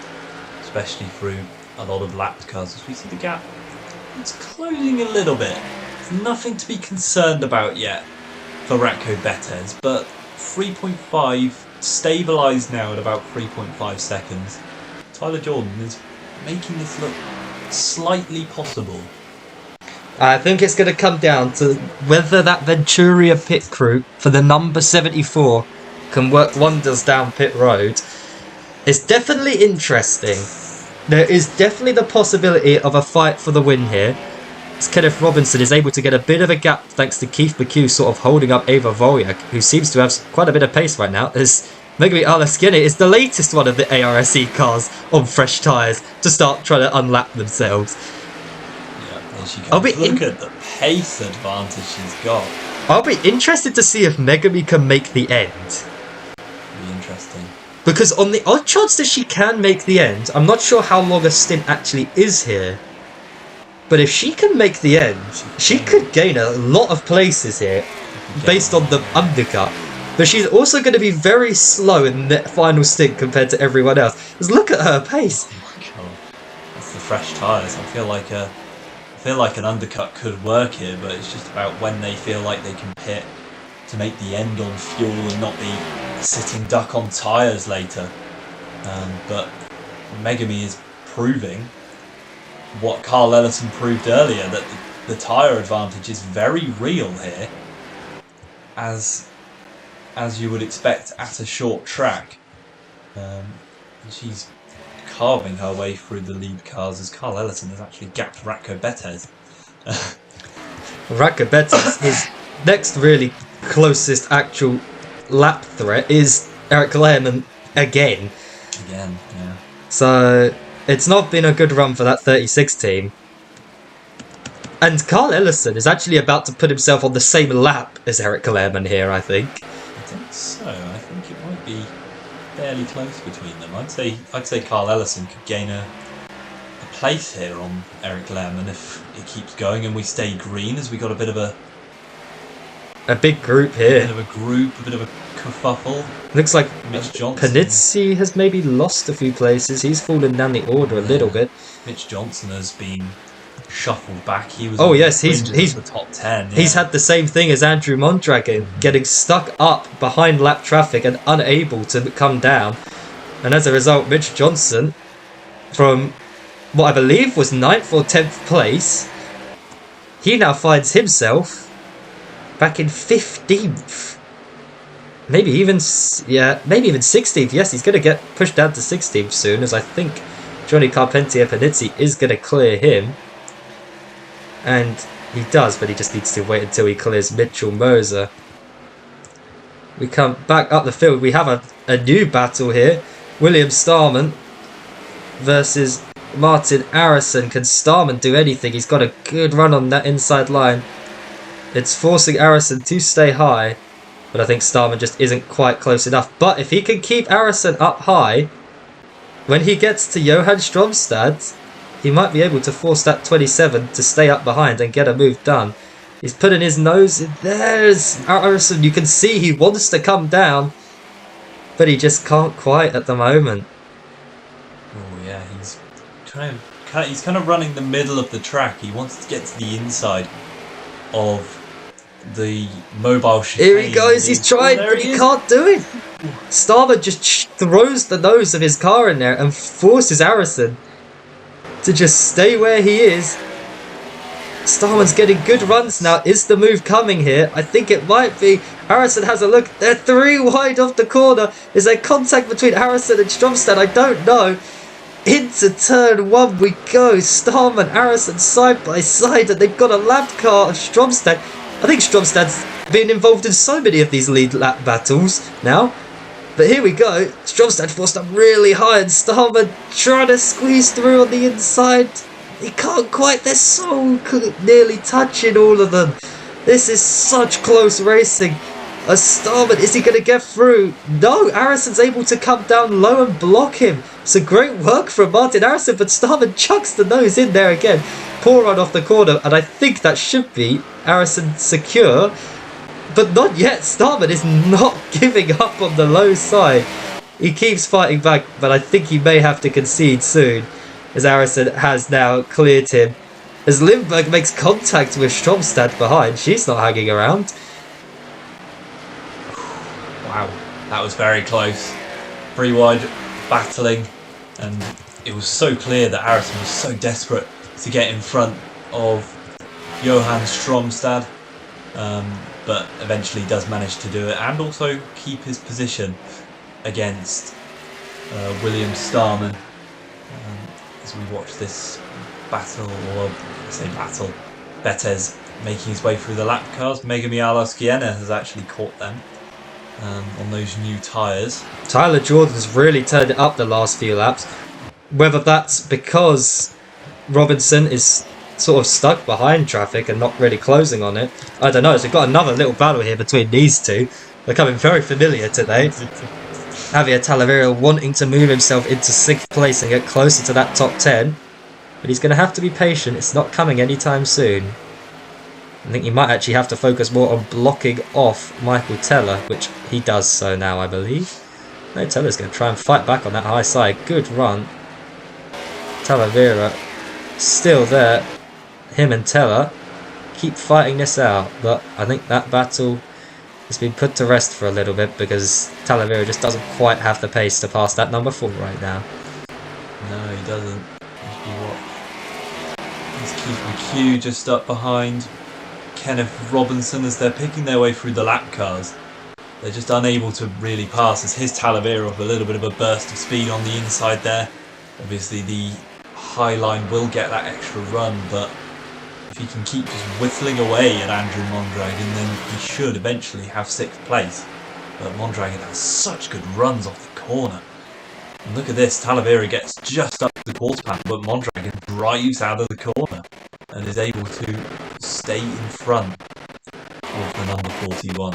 especially through a lot of lapped cars. As we see the gap, it's closing a little bit. There's nothing to be concerned about yet for Ratko Betes, but 3.5 stabilised now at about 3.5 seconds. Tyler Jordan is making this look slightly possible. I think it's going to come down to whether that Venturia pit crew for the number 74 can work wonders down pit road. It's definitely interesting. There is definitely the possibility of a fight for the win here. As Kenneth Robinson is able to get a bit of a gap thanks to Keith McHugh sort of holding up Eva Vorjak, who seems to have quite a bit of pace right now, as Megumi Alaskine is the latest one of the ARSE cars on fresh tyres to start trying to unlap themselves. Yeah, there she comes. Look at the pace advantage she's got. I'll be interested to see if Megumi can make the end. Be interesting. Because on the odd chance that she can make the end, I'm not sure how long a stint actually is here. But if she can make the end, she could gain a lot of places here based on the undercut. But she's also going to be very slow in the final stint compared to everyone else. Just look at her pace. Oh my god, that's the fresh tyres. I feel like an undercut could work here, but it's just about when they feel like they can pit to make the end on fuel and not be a sitting duck on tyres later. But Megumi is proving what Carl Ellison proved earlier, that the tyre advantage is very real here, as you would expect at a short track. She's carving her way through the lead cars as Carl Ellison has actually gapped Ratko Betez. Ratko Betez, his next really closest actual lap threat is Eric Lehrman again. Again, yeah. So it's not been a good run for that 36 team. And Carl Ellison is actually about to put himself on the same lap as Eric Lehrman here, I think. I think so. I think it might be fairly close between them. I'd say Carl Ellison could gain a place here on Eric Lehrman if it keeps going and we stay green, as we got a bit of a big group here. A bit of a group, a bit of a kerfuffle. Looks like Mitch Johnson. Panizzi has maybe lost a few places. He's fallen down the order a little bit. Mitch Johnson has been shuffled back. He was he's the top 10. Yeah. He's had the same thing as Andrew Mondragon, getting stuck up behind lap traffic and unable to come down. And as a result, Mitch Johnson, from what I believe was 9th or 10th place, he now finds himself back in 15th. Maybe even 16th. Yes, he's going to get pushed down to 16th soon, as I think Johnny Carpentier-Panizzi is going to clear him. And he does, but he just needs to wait until he clears Mitchell Moser. We come back up the field. We have a new battle here. William Starman versus Martin Arison. Can Starman do anything? He's got a good run on that inside line. It's forcing Arison to stay high, but I think Starman just isn't quite close enough. But if he can keep Arison up high, when he gets to Johan Stromstad, he might be able to force that 27 to stay up behind and get a move done. He's putting his nose in. There's Arison. You can see he wants to come down, but he just can't quite at the moment. Oh yeah, he's kind of running the middle of the track. He wants to get to the inside of the mobile chicane. Here he goes. He's trying, but he can't do it. Starman just throws the nose of his car in there and forces Arison to just stay where he is. Starman's getting good runs now. Is the move coming here? I think it might be. Arison has a look. They're 3 wide off the corner. Is there contact between Arison and Stromstad? I don't know. Into turn 1 we go. Starman, Arison side by side, and they've got a lap car of Stromstad. I think Stromstad's been involved in so many of these lead lap battles now. But here we go. Stromstad forced up really high, and Starman trying to squeeze through on the inside. He can't quite. They're so nearly touching, all of them. This is such close racing. Starman, is he going to get through? No, Arison's able to come down low and block him. So great work from Martin Arison, but Starman chucks the nose in there again. Poor run off the corner, and I think that should be Arison secure. But not yet. Starman is not giving up on the low side. He keeps fighting back, but I think he may have to concede soon, as Arison has now cleared him. As Lindbergh makes contact with Stromstad behind, she's not hanging around. Wow, that was very close. 3 wide battling, and it was so clear that Arison was so desperate to get in front of Johan Stromstad. But eventually does manage to do it and also keep his position against William Starman as we watch this battle, or I say battle, Betez making his way through the lap cars. Megami Alaskiena has actually caught them on those new tyres. Tyler Jordan's really turned it up the last few laps. Whether that's because Robinson is sort of stuck behind traffic and not really closing on it, I don't know. So we've got another little battle here between these two. They're becoming very familiar today. Javier Talavera wanting to move himself into 6th place and get closer to that top 10, but he's going to have to be patient. It's not coming anytime soon. I think he might actually have to focus more on blocking off Michael Teller, which he does so now, I believe. No, Teller's going to try and fight back on that high side. Good run. Talavera still there. Him and Teller keep fighting this out, but I think that battle has been put to rest for a little bit because Talavera just doesn't quite have the pace to pass that number 4 right now. No, he doesn't. There's Keith McHugh just up behind Kenneth Robinson as they're picking their way through the lap cars. They're just unable to really pass as his Talavera with a little bit of a burst of speed on the inside there. Obviously the high line will get that extra run, but if he can keep just whittling away at Andrew Mondragon, then he should eventually have 6th place. But Mondragon has such good runs off the corner. And look at this, Talavera gets just up to the quarter panel, but Mondragon drives out of the corner and is able to stay in front of the number 41.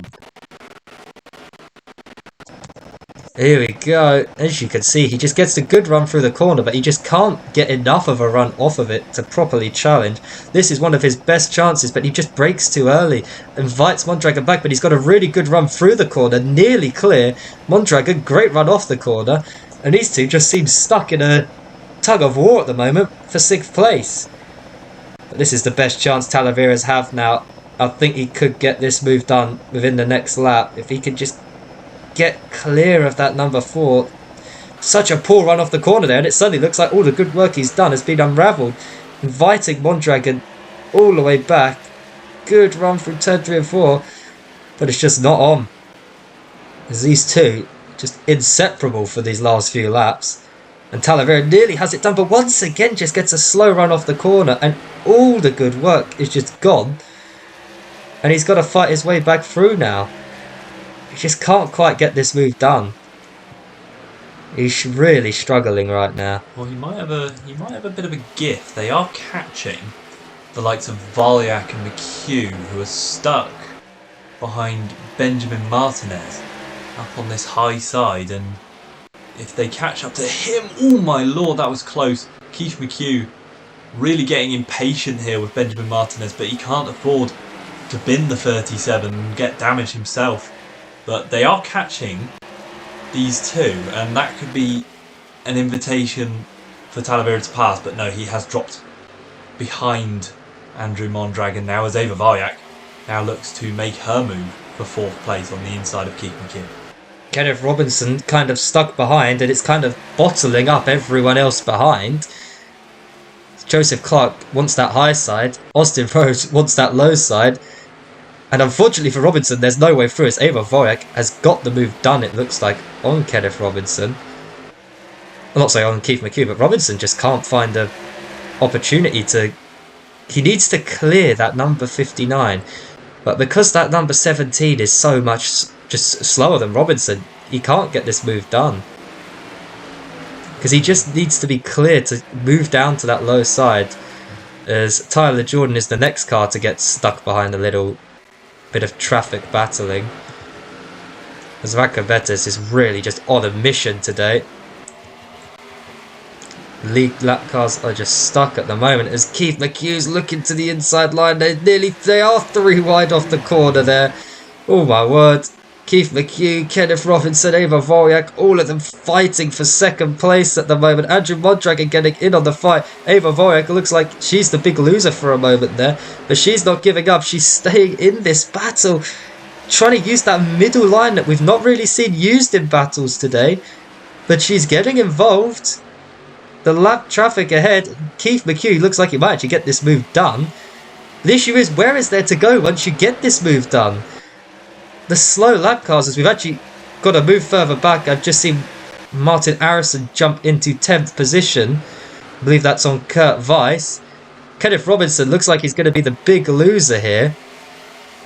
Here we go. As you can see, he just gets a good run through the corner, but he just can't get enough of a run off of it to properly challenge. This is one of his best chances, but he just breaks too early. Invites Mondragon back, but he's got a really good run through the corner, nearly clear. Mondragon, great run off the corner. And these two just seem stuck in a tug of war at the moment for 6th place. But this is the best chance Talavera's have now. I think he could get this move done within the next lap. If he could just get clear of that number 4. Such a poor run off the corner there, and it suddenly looks like all the good work he's done has been unravelled. Inviting Mondragon all the way back. Good run through turn 3 and 4, but it's just not on. As these two just inseparable for these last few laps. And Talavera nearly has it done, but once again just gets a slow run off the corner, and all the good work is just gone. And he's got to fight his way back through now. He just can't quite get this move done. He's really struggling right now. Well, he might have a bit of a gift. They are catching the likes of Valyak and McHugh, who are stuck behind Benjamin Martinez up on this high side, and if they catch up to him, oh my lord, that was close. Keith McHugh really getting impatient here with Benjamin Martinez, but he can't afford to bin the 37 and get damage himself. But they are catching these two, and that could be an invitation for Talavera to pass, but no, he has dropped behind Andrew Mondragon now, as Ava Valyak now looks to make her move for 4th place on the inside of Keith McHugh. Kenneth Robinson kind of stuck behind, and it's kind of bottling up everyone else behind. Joseph Clark wants that high side, Austin Rhodes wants that low side, and unfortunately for Robinson there's no way through, as Ava Valyak has got the move done, it looks like, on Kenneth Robinson. I'm not saying on Keith McHugh, but Robinson just can't find an opportunity to... He needs to clear that number 59, but because that number 17 is so much just slower than Robinson, he can't get this move done. Because he just needs to be clear to move down to that low side, as Tyler Jordan is the next car to get stuck behind a little bit of traffic battling. As Vacavetes is really just on a mission today. League lap cars are just stuck at the moment, as Keith McHugh's looking to the inside line. They are 3 wide off the corner there. Oh my word. Keith McHugh, Kenneth Robinson, Ava Valyak, all of them fighting for 2nd place at the moment. Andrew Mondragon getting in on the fight. Ava Valyak looks like she's the big loser for a moment there, but she's not giving up. She's staying in this battle, trying to use that middle line that we've not really seen used in battles today, but she's getting involved. The lap traffic ahead, Keith McHugh looks like he might actually get this move done. The issue is, where is there to go once you get this move done? The slow lap cars, as we've actually got to move further back. I've just seen Martin Arison jump into 10th position. I believe that's on Kurt Weiss. Kenneth Robinson looks like he's going to be the big loser here.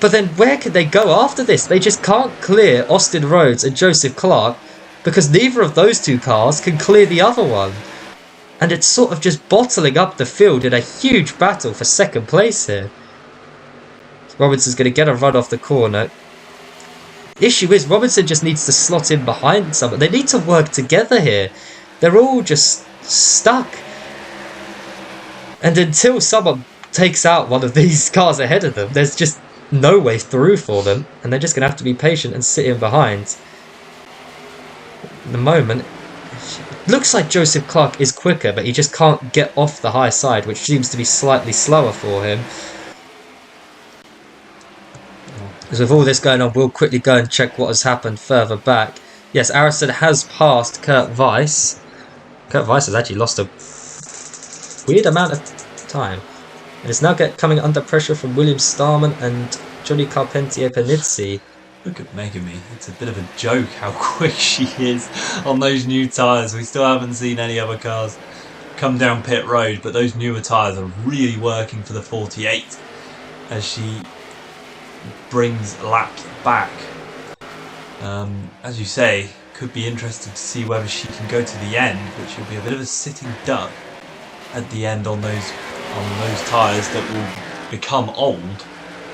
But then where could they go after this? They just can't clear Austin Rhodes and Joseph Clark, because neither of those two cars can clear the other one. And it's sort of just bottling up the field in a huge battle for 2nd place here. Robinson's going to get a run off the corner. Issue is, Robinson just needs to slot in behind someone. They need to work together here. They're all just stuck. And until someone takes out one of these cars ahead of them, there's just no way through for them. And they're just going to have to be patient and sit in behind. At the moment, it looks like Joseph Clark is quicker, but he just can't get off the high side, which seems to be slightly slower for him. As with all this going on, we'll quickly go and check what has happened further back. Yes, Arison has passed Kurt Weiss. Kurt Weiss has actually lost a weird amount of time. And is now coming under pressure from William Starman and Johnny Carpentier Panizzi. Look at Megami. It's a bit of a joke how quick she is on those new tyres. We still haven't seen any other cars come down pit road, but those newer tyres are really working for the 48 as she brings laps back. As you say, could be interesting to see whether she can go to the end, which will be a bit of a sitting duck at the end on those tyres that will become old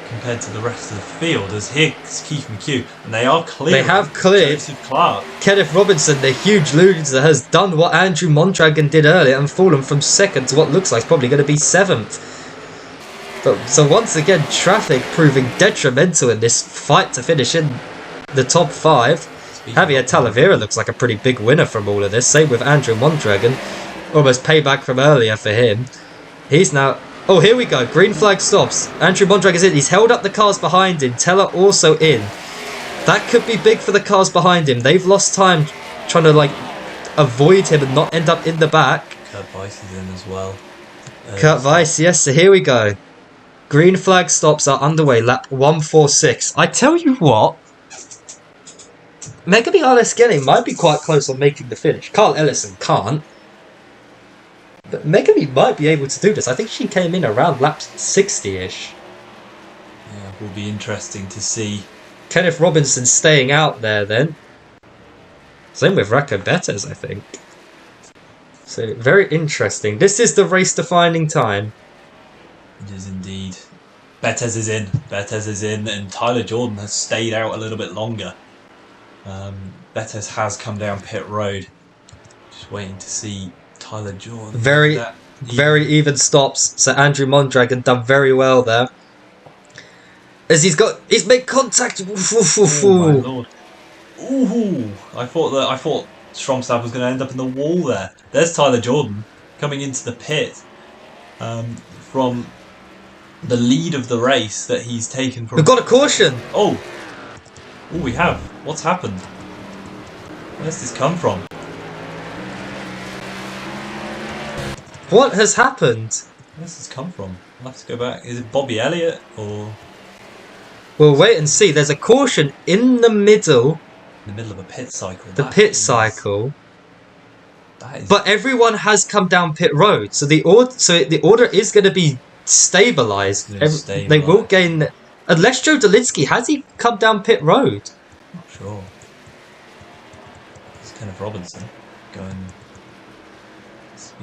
compared to the rest of the field. As here's Keith McHugh, and they are clear. They have cleared. Joseph Clark. Kenneth Robinson, the huge loser, has done what Andrew Mondragon did earlier and fallen from second to what looks like probably going to be seventh. But so once again, traffic proving detrimental in this fight to finish in the top 5. Javier Talavera looks like a pretty big winner from all of this. Same with Andrew Mondragon. Almost payback from earlier for him. He's now... Oh, here we go. Green flag stops. Andrew Mondragon's in. He's held up the cars behind him. Teller also in. That could be big for the cars behind him. They've lost time trying to, like, avoid him and not end up in the back. Kurt Weiss is in as well. Kurt Weiss, yes. So here we go. Green flag stops are underway. Lap 146. I tell you what. Megami Alesgeni might be quite close on making the finish. Carl Ellison can't. But Megami might be able to do this. I think she came in around lap 60-ish. Yeah, will be interesting to see. Kenneth Robinson staying out there then. Same with Rako Betters, I think. So, very interesting. This is the race-defining time. It is indeed. Betters is in. Betters is in, and Tyler Jordan has stayed out a little bit longer. Betters has come down pit road. Just waiting to see Tyler Jordan. Very even stops. So Andrew Mondragon done very well there. As he's made contact. Oh my lord! Ooh! I thought Stromstad was going to end up in the wall there. There's Tyler Jordan coming into the pit from the lead of the race that he's taken from. We've got a caution. Oh, we have. What's happened? Where's this come from? What has happened? Where's this come from? I'll have to go back. Is it Bobby Elliott or? We'll wait and see. There's a caution in the middle. In the middle of a pit cycle. The pit cycle. That is... But everyone has come down pit road, so the order is going to be stabilised. They will gain, unless Joe Dolinsky has he come down pit road. Not sure. It's Kenneth Robinson going.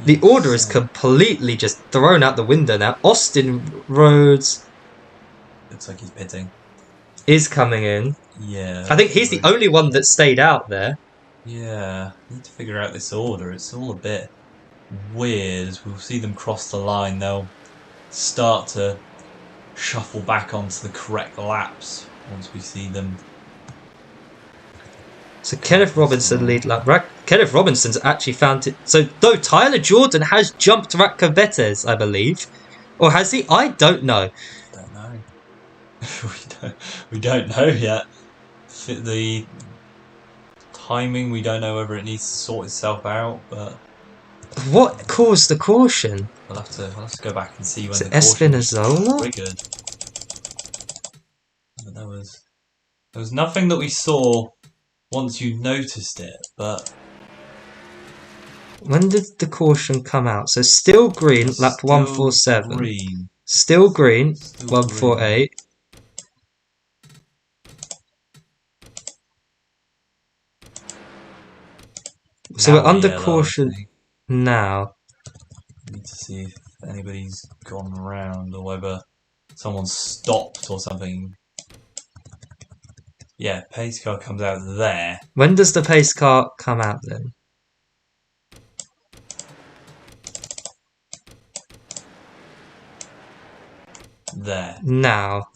The order is completely just thrown out the window now. Austin Rhodes looks like he's pitting. Is coming in. Yeah. I think he's the only one that stayed out there. Yeah. Need to figure out this order. It's all a bit weird. We'll see them cross the line. They'll start to shuffle back onto the correct laps once we see them. So Kenneth Robinson lead lap. Kenneth Robinson's actually found it. So though Tyler Jordan has jumped Ratko Betters, I believe, or has he? I don't know. Don't know. we don't know yet. The timing, we don't know whether it needs to sort itself out. But what caused the caution? We'll have to go back and see when Is the it caution Espinozola? was triggered. But there was nothing that we saw once you noticed it, but when did the caution come out? So still green, lap 147. Green. Still green, Still 148. So we're under yellow, caution now. Need to see if anybody's gone around or whether someone's stopped or something. Yeah, pace car comes out there. When does the pace car come out then? There. Now.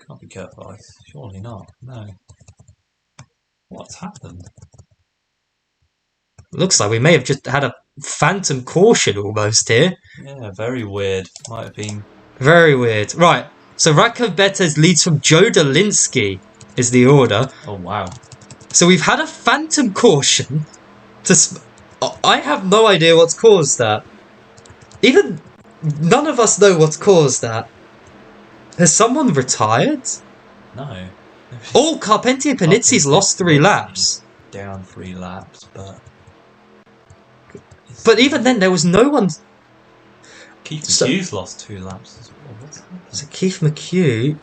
Can't be Kurt Weiss. Surely not. No. What's happened? Looks like we may have just had a phantom caution almost here. Yeah, very weird. Might have been. Very weird. Right. So Ratko Betters leads from Joe Dolinsky is the order. Oh, wow. So we've had a phantom caution. I have no idea what's caused that. Even none of us know what's caused that. Has someone retired? No. Oh, Carpentier Panizzi's lost 3 laps. Down 3 laps, but... But even then, there was no one... Keith McHugh's lost 2 laps as well. What's happened? So Keith McHugh...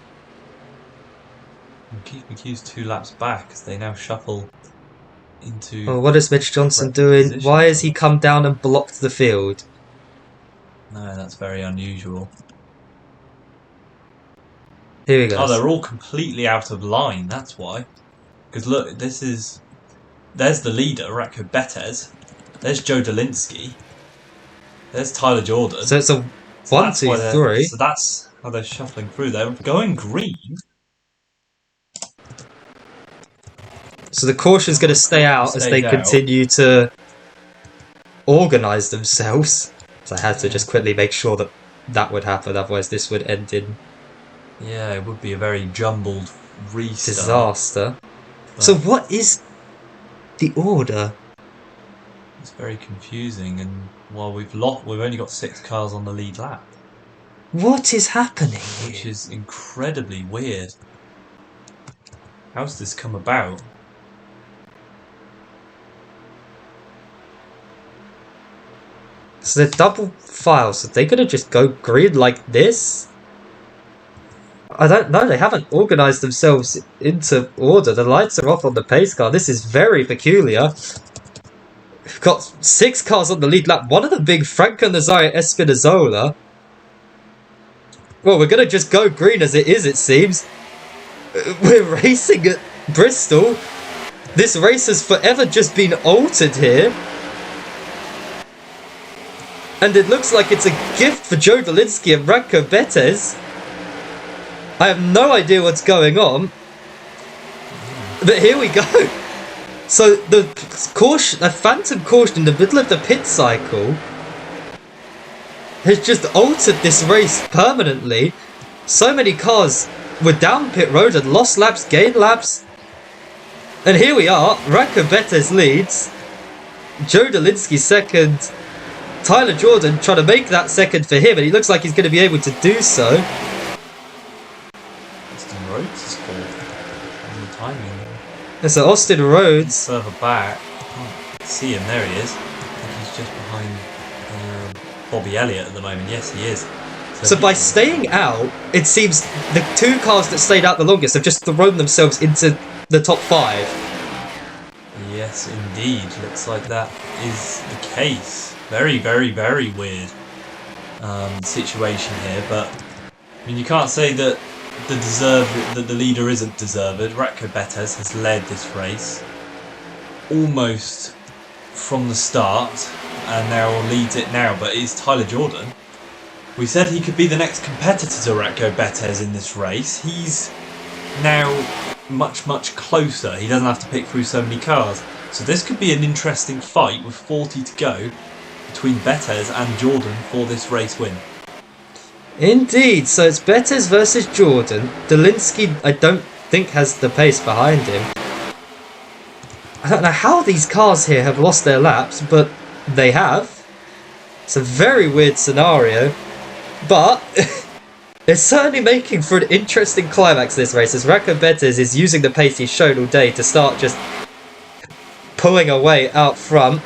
And Keith McHugh's 2 laps back as they now shuffle into... Oh, what is Mitch Johnson doing? Why has he come down and blocked the field? No, that's very unusual. Here we go. Oh, they're all completely out of line, that's why. Because look, this is... There's the leader, Ratko Betez. There's Joe Dolinsky. There's Tyler Jordan. So it's a 1, 2, 3. So that's how they're shuffling through. They're going green. So the caution's going to stay out as they continue to organise themselves. So I had to just quickly make sure that that would happen, otherwise this would end in... Yeah, it would be a very jumbled restart. Disaster. So what is the order? It's very confusing, and while we've only got 6 cars on the lead lap. What is happening? Which is incredibly weird. How's this come about? So they're double files, so they're gonna just go green like this? I don't know, they haven't organised themselves into order. The lights are off on the pace car. This is very peculiar. We've got 6 cars on the lead lap, one of them being Franco Nazario Espinazola. Well, we're gonna just go green as it is, it seems. We're racing at Bristol. This race has forever just been altered here. And it looks like it's a gift for Joe Dolinsky and Ratko Betez. I have no idea what's going on. But here we go. So the caution, a phantom caution in the middle of the pit cycle has just altered this race permanently. So many cars were down pit road and lost laps, gained laps. And here we are, Ratko Betez leads. Joe Dolinsky second. Tyler Jordan trying to make that second for him, and he looks like he's going to be able to do so. Austin Rhodes is fourth. On the timing. There's so Austin Rhodes. Further back. I can't see him. There he is. I think he's just behind Bobby Elliott at the moment. Yes, he is. So by staying out, it seems the 2 cars that stayed out the longest have just thrown themselves into the top 5. Yes, indeed. Looks like that is the case. Very, very, very weird situation here, but I mean, you can't say that the leader isn't deserved. Ratko Betez has led this race almost from the start and now leads it now, but it's Tyler Jordan. We said he could be the next competitor to Ratko Betez in this race. He's now much, much closer. He doesn't have to pick through so many cars. So this could be an interesting fight with 40 to go between Betez and Jordan for this race win. Indeed, so it's Betez versus Jordan. Dolinsky, I don't think, has the pace behind him. I don't know how these cars here have lost their laps, but they have. It's a very weird scenario, but it's certainly making for an interesting climax this race, as Ratko Betez is using the pace he's shown all day to start just pulling away out front.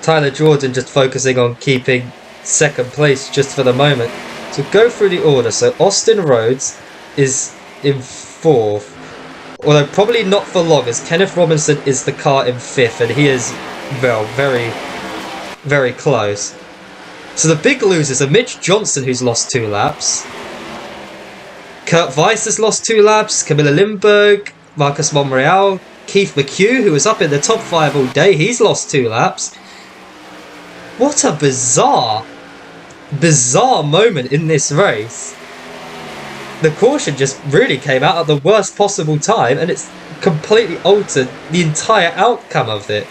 Tyler Jordan just focusing on keeping second place just for the moment. So go through the order. So Austin Rhodes is in 4th. Although probably not for long, as Kenneth Robinson is the car in 5th, and he is, well, very, very close. So the big losers are Mitch Johnson, who's lost 2 laps. Kurt Weiss has lost 2 laps. Camilla Lindbergh, Marcus Monreal, Keith McHugh, who was up in the top 5 all day, he's lost 2 laps. What a bizarre moment in this race. The caution just really came out at the worst possible time, and it's completely altered the entire outcome of it.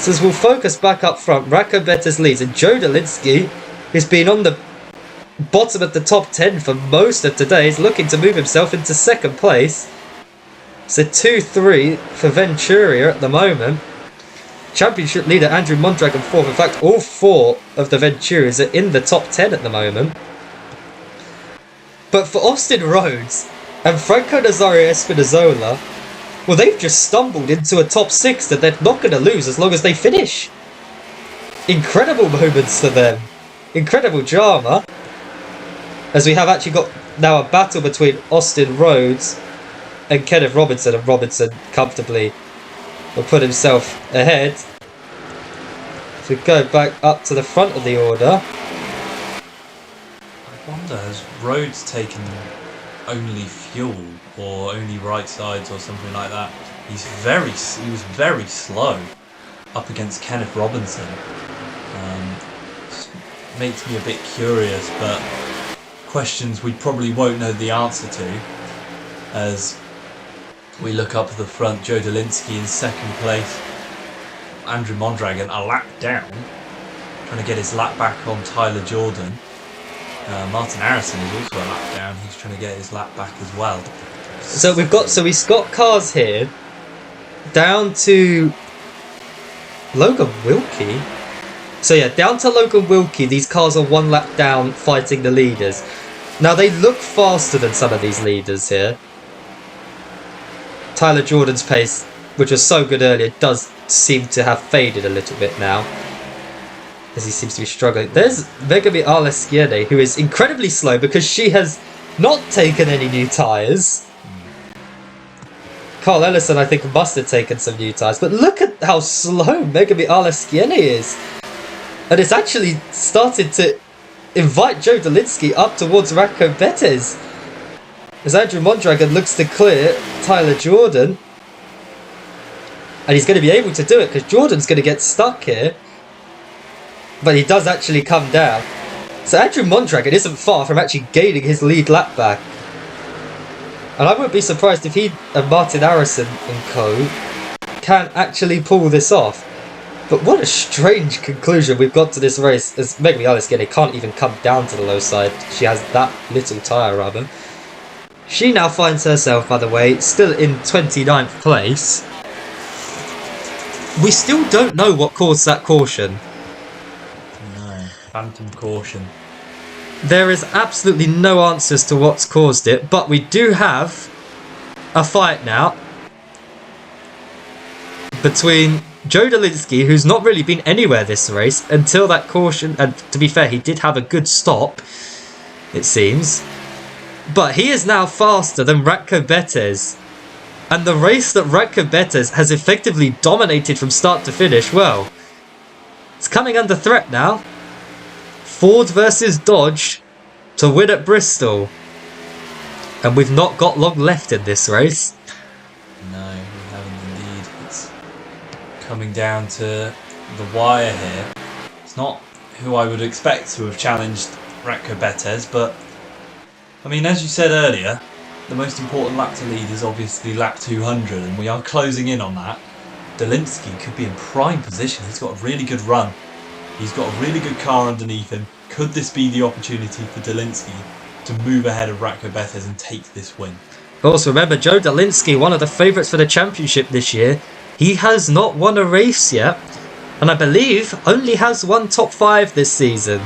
So as we'll focus back up front, Ratko Betez leads, and Joe Dolinsky, who's been on the bottom of the top 10 for most of today, is looking to move himself into 2nd place. So 2-3 for Venturia at the moment. Championship leader Andrew Mondragon 4th. In fact, all 4 of the Venturias are in the top 10 at the moment. But for Austin Rhodes and Franco Nazario Espinozola, well, they've just stumbled into a top 6 that they're not going to lose as long as they finish. Incredible moments for them. Incredible drama. As we have actually got now a battle between Austin Rhodes and Kenneth Robinson, and Robinson comfortably will put himself ahead. So go back up to the front of the order. I wonder, has Rhodes taken only fuel or only right sides or something like that? He was very slow up against Kenneth Robinson. Makes me a bit curious, but questions we probably won't know the answer to as we look up at the front. Joe Dolinsky in second place, Andrew Mondragon a lap down, trying to get his lap back on Tyler Jordan. Martin Harrison is also a lap down, he's trying to get his lap back as well. So we've got cars here down to Logan Wilkie. So yeah, down to Logan Wilkie, these cars are 1 lap down fighting the leaders. Now they look faster than some of these leaders here. Tyler Jordan's pace, which was so good earlier, does seem to have faded a little bit now, as he seems to be struggling. There's Megami Alesquiene, who is incredibly slow because she has not taken any new tyres. Carl Ellison, I think, must have taken some new tyres, but look at how slow Megami Alesquiene is. And it's actually started to invite Joe Dolinsky up towards Radko Betez. As Andrew Mondragon looks to clear Tyler Jordan. And he's going to be able to do it because Jordan's going to get stuck here. But he does actually come down. So Andrew Mondragon isn't far from actually gaining his lead lap back. And I wouldn't be surprised if he and Martin Harrison and co can actually pull this off. But what a strange conclusion we've got to this race, as Megami Alesquiene can't even come down to the low side. She has that little tyre rubber. She now finds herself, by the way, still in 29th place. We still don't know what caused that caution. No, phantom caution. There is absolutely no answers to what's caused it, but we do have a fight now between Joe Dolinsky, who's not really been anywhere this race until that caution, and to be fair, he did have a good stop, it seems, but he is now faster than Radko Betez, and the race that Radko Betez has effectively dominated from start to finish, well, it's coming under threat now. Ford versus Dodge to win at Bristol, and we've not got long left in this race. No, we haven't indeed. It's coming down to the wire here. It's not who I would expect to have challenged Radko Betez, but I mean, as you said earlier, the most important lap to lead is obviously lap 200, and we are closing in on that. Dolinsky could be in prime position. He's got a really good run. He's got a really good car underneath him. Could this be the opportunity for Dolinsky to move ahead of Radko Betez and take this win? Also remember, Joe Dolinsky, one of the favourites for the championship this year, he has not won a race yet, and I believe only has one top 5 this season.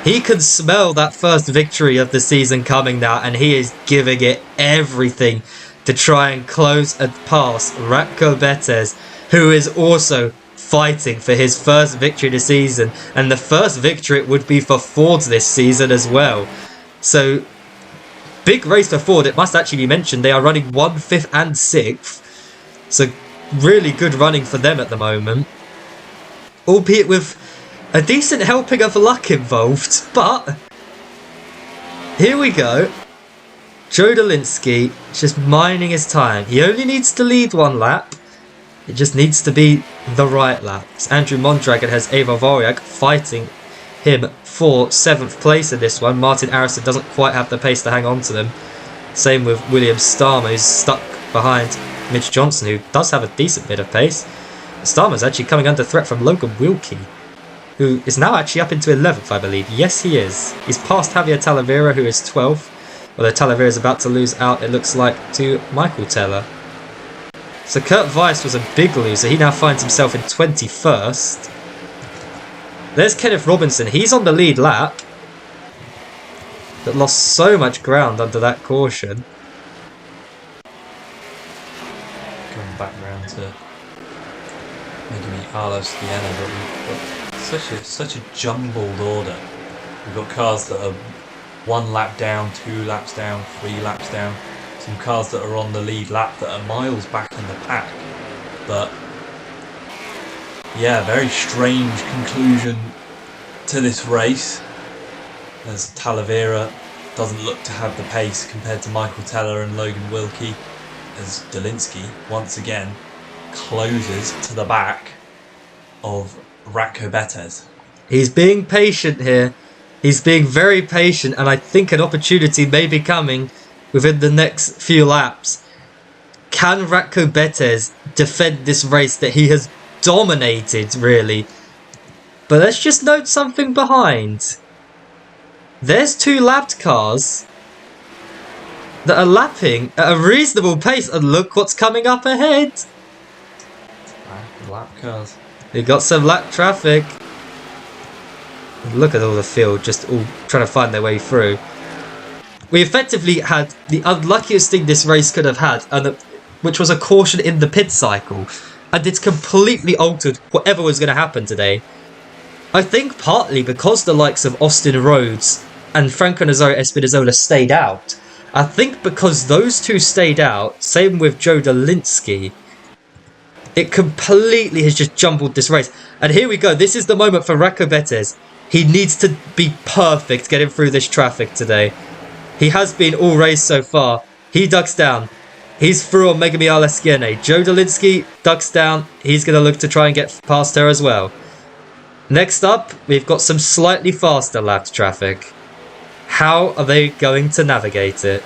He can smell that first victory of the season coming now, and he is giving it everything to try and close and pass Radko Betez, who is also fighting for his first victory this season, and the first victory it would be for Ford this season as well. So big race for Ford. It must actually be mentioned they are running 1, 5th and 6th, so really good running for them at the moment, albeit with a decent helping of luck involved. But here we go. Joe Dolinsky just mining his time. He only needs to lead 1 lap. It just needs to be the right lap. Andrew Mondragon has Ava Vorjak fighting him for 7th place in this one. Martin Harrison doesn't quite have the pace to hang on to them. Same with William Starmer, who's stuck behind Mitch Johnson, who does have a decent bit of pace. Starmer's actually coming under threat from Logan Wilkie, who is now actually up into 11th, I believe. Yes, he is. He's past Javier Talavera, who is 12th. Although Talavera is about to lose out, it looks like, to Michael Teller. So Kurt Weiss was a big loser. He now finds himself in 21st. There's Kenneth Robinson. He's on the lead lap. that lost so much ground under that caution. Going back round to maybe Carlos Sienna, but we've got such a jumbled order. We've got cars that are 1 lap down, 2 laps down, 3 laps down. Some cars that are on the lead lap that are miles back in the pack. But yeah, very strange conclusion to this race, as Talavera doesn't look to have the pace compared to Michael Teller and Logan Wilkie, as Dolinsky once again closes to the back of Ratko Betez. He's being patient here. He's being very patient, and I think an opportunity may be coming within the next few laps. Can Ratko Betez defend this race that he has dominated, really? But let's just note something behind. There's 2 lapped cars that are lapping at a reasonable pace, and look what's coming up ahead. Lap cars. We got some lap traffic. Look at all the field just all trying to find their way through. We effectively had the unluckiest thing this race could have had, which was a caution in the pit cycle. And it's completely altered whatever was going to happen today. I think partly because the likes of Austin Rhodes and Franco Nazario Espinozola stayed out. I think because those two stayed out, same with Joe Dolinsky, it completely has just jumbled this race. And here we go. This is the moment for Ratko Betez. He needs to be perfect getting through this traffic today. He has been all race so far. He ducks down. He's through on Megumi Alaskiene. Joe Dolinsky ducks down. He's going to look to try and get past her as well. Next up, we've got some slightly faster lapped traffic. How are they going to navigate it?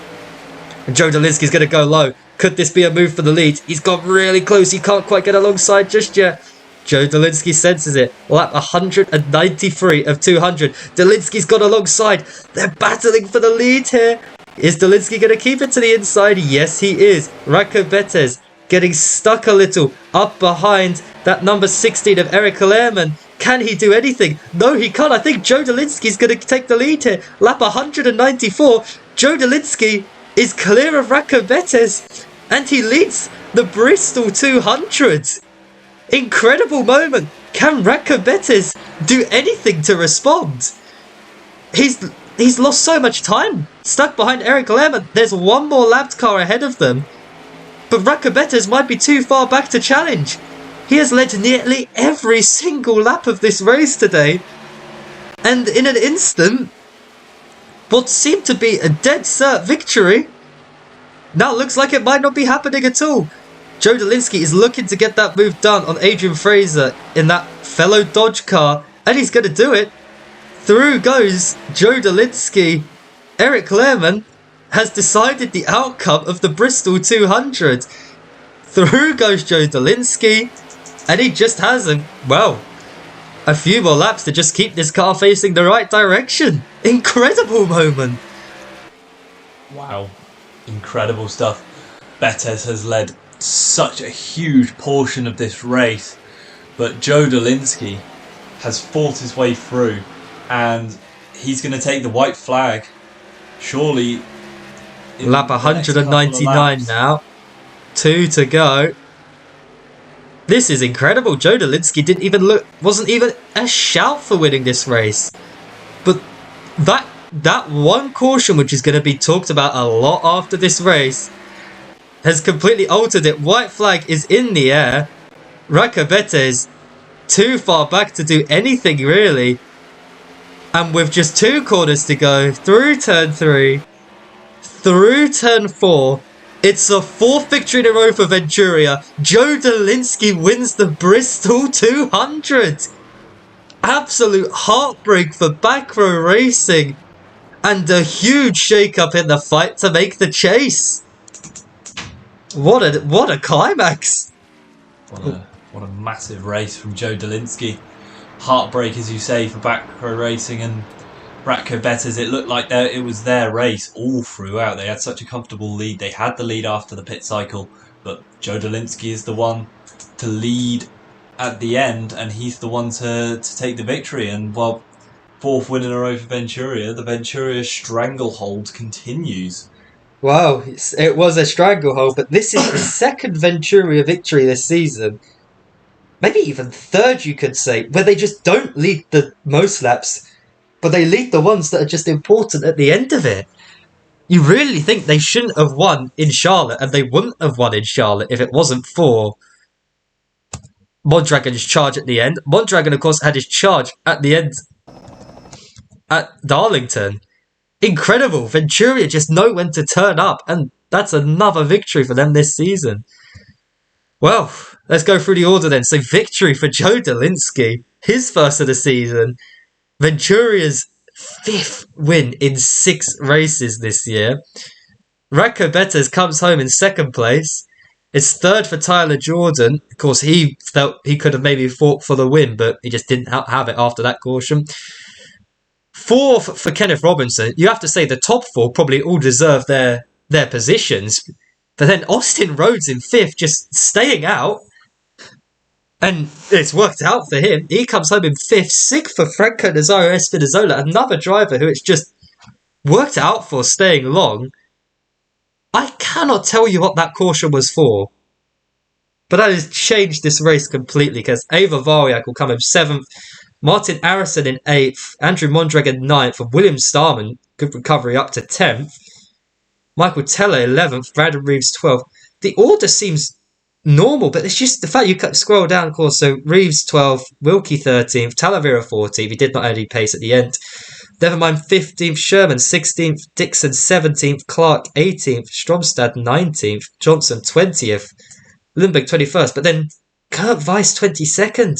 And Joe Dolinsky's going to go low. Could this be a move for the lead? He's got really close. He can't quite get alongside just yet. Joe Dolinsky senses it. Lap 193 of 200. Dolinsky's got alongside. They're battling for the lead here. Is Dolinsky going to keep it to the inside? Yes, he is. Ratko Betez getting stuck a little up behind that number 16 of Eric Lehrman. Can he do anything? No, he can't. I think Joe Dolinsky's going to take the lead here. Lap 194. Joe Dolinsky is clear of Ratko Betez, and he leads the Bristol 200. Incredible moment. Can Ratko Betez do anything to respond? He's lost so much time. Stuck behind Eric Lehrman. There's one more lapped car ahead of them. But Ratko Betez might be too far back to challenge. He has led nearly every single lap of this race today. And in an instant, what seemed to be a dead cert victory now looks like it might not be happening at all. Joe Dolinsky is looking to get that move done on Adrian Fraser in that fellow Dodge car, and he's going to do it. Through goes Joe Dolinsky. Eric Lehrman has decided the outcome of the Bristol 200. Through goes Joe Dolinsky, and he just has a few more laps to just keep this car facing the right direction. Incredible moment. Wow. Incredible stuff. Betez has led such a huge portion of this race, but Joe Dolinsky has fought his way through, and he's going to take the white flag surely. Lap 199 now. 2 to go. This is incredible. Joe Dolinsky wasn't even a shout for winning this race. But that one caution, which is going to be talked about a lot after this race, has completely altered it. White flag is in the air. Ratko Betez too far back to do anything really. And with just 2 corners to go, through turn 3, through turn 4, it's a 4th victory in a row for Venturia. Joe Dolinsky wins the Bristol 200. Absolute heartbreak for back row racing. And a huge shake-up in the fight to make the chase. What a climax! What a massive race from Joe Dolinsky. Heartbreak, as you say, for back row racing and Ratko Betez. It looked like it was their race all throughout. They had such a comfortable lead. They had the lead after the pit cycle, but Joe Dolinsky is the one to lead at the end, and he's the one to take the victory. And well, 4th win in a row for Venturia. The Venturia stranglehold continues. Wow, it was a stranglehold, but this is the second Venturia victory this season. Maybe even third, you could say, where they just don't lead the most laps, but they lead the ones that are just important at the end of it. You really think they shouldn't have won in Charlotte, and they wouldn't have won in Charlotte if it wasn't for Mondragon's charge at the end. Mondragon, of course, had his charge at the end at Darlington. Incredible. Venturia just know when to turn up, and that's another victory for them this season. Well, let's go through the order then. So, victory for Joe Dolinsky, his first of the season. Venturia's 5th win in 6 races this year. Radko Betters comes home in 2nd place. It's 3rd for Tyler Jordan. Of course, he felt he could have maybe fought for the win, but he just didn't have it after that caution. 4th for Kenneth Robinson. You have to say the top 4 probably all deserve their positions. But then Austin Rhodes in 5th, just staying out. And it's worked out for him. He comes home in 5th. 6th for Franco Nazario Espinozola, another driver who it's just worked out for staying long. I cannot tell you what that caution was for. But that has changed this race completely, because Ava Variak will come in 7th. Martin Arison in 8th, Andrew Mondragon 9th, and William Starman, good recovery, up to 10th. Michael Teller 11th, Brandon Reeves 12th. The order seems normal, but it's just the fact you scroll down, of course. So Reeves 12th, Wilkie 13th, Talavera 14th. He did not have any pace at the end. Nevermind 15th, Sherman 16th, Dixon 17th, Clark 18th, Stromstad 19th, Johnson 20th, Lindbergh 21st. But then Kurt Weiss 22nd.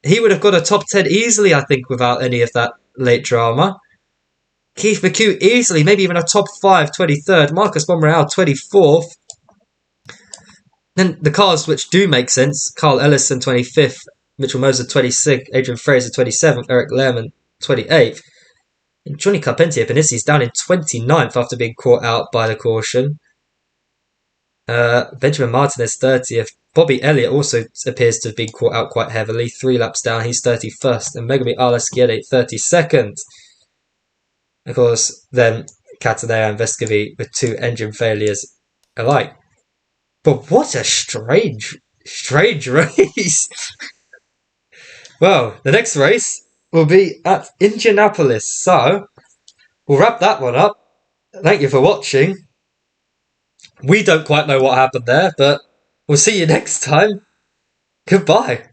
He would have got a top 10 easily, I think, without any of that late drama. Keith McHugh easily, maybe even a top 5, 23rd. Marcus Monreal 24th. Then the cars which do make sense. Carl Ellison 25th, Mitchell Moser 26th, Adrian Fraser 27th, Eric Lehrman 28th. And Johnny Carpentier Benissi down in 29th after being caught out by the caution. Benjamin Martinez 30th. Bobby Elliott also appears to have been caught out quite heavily. 3 laps down, he's 31st. And Megumi Alaschiede 32nd. Of course, then Cataneo and Vescovi with 2 engine failures alike. But what a strange race. Well, the next race will be at Indianapolis. So, we'll wrap that one up. Thank you for watching. We don't quite know what happened there, but we'll see you next time. Goodbye.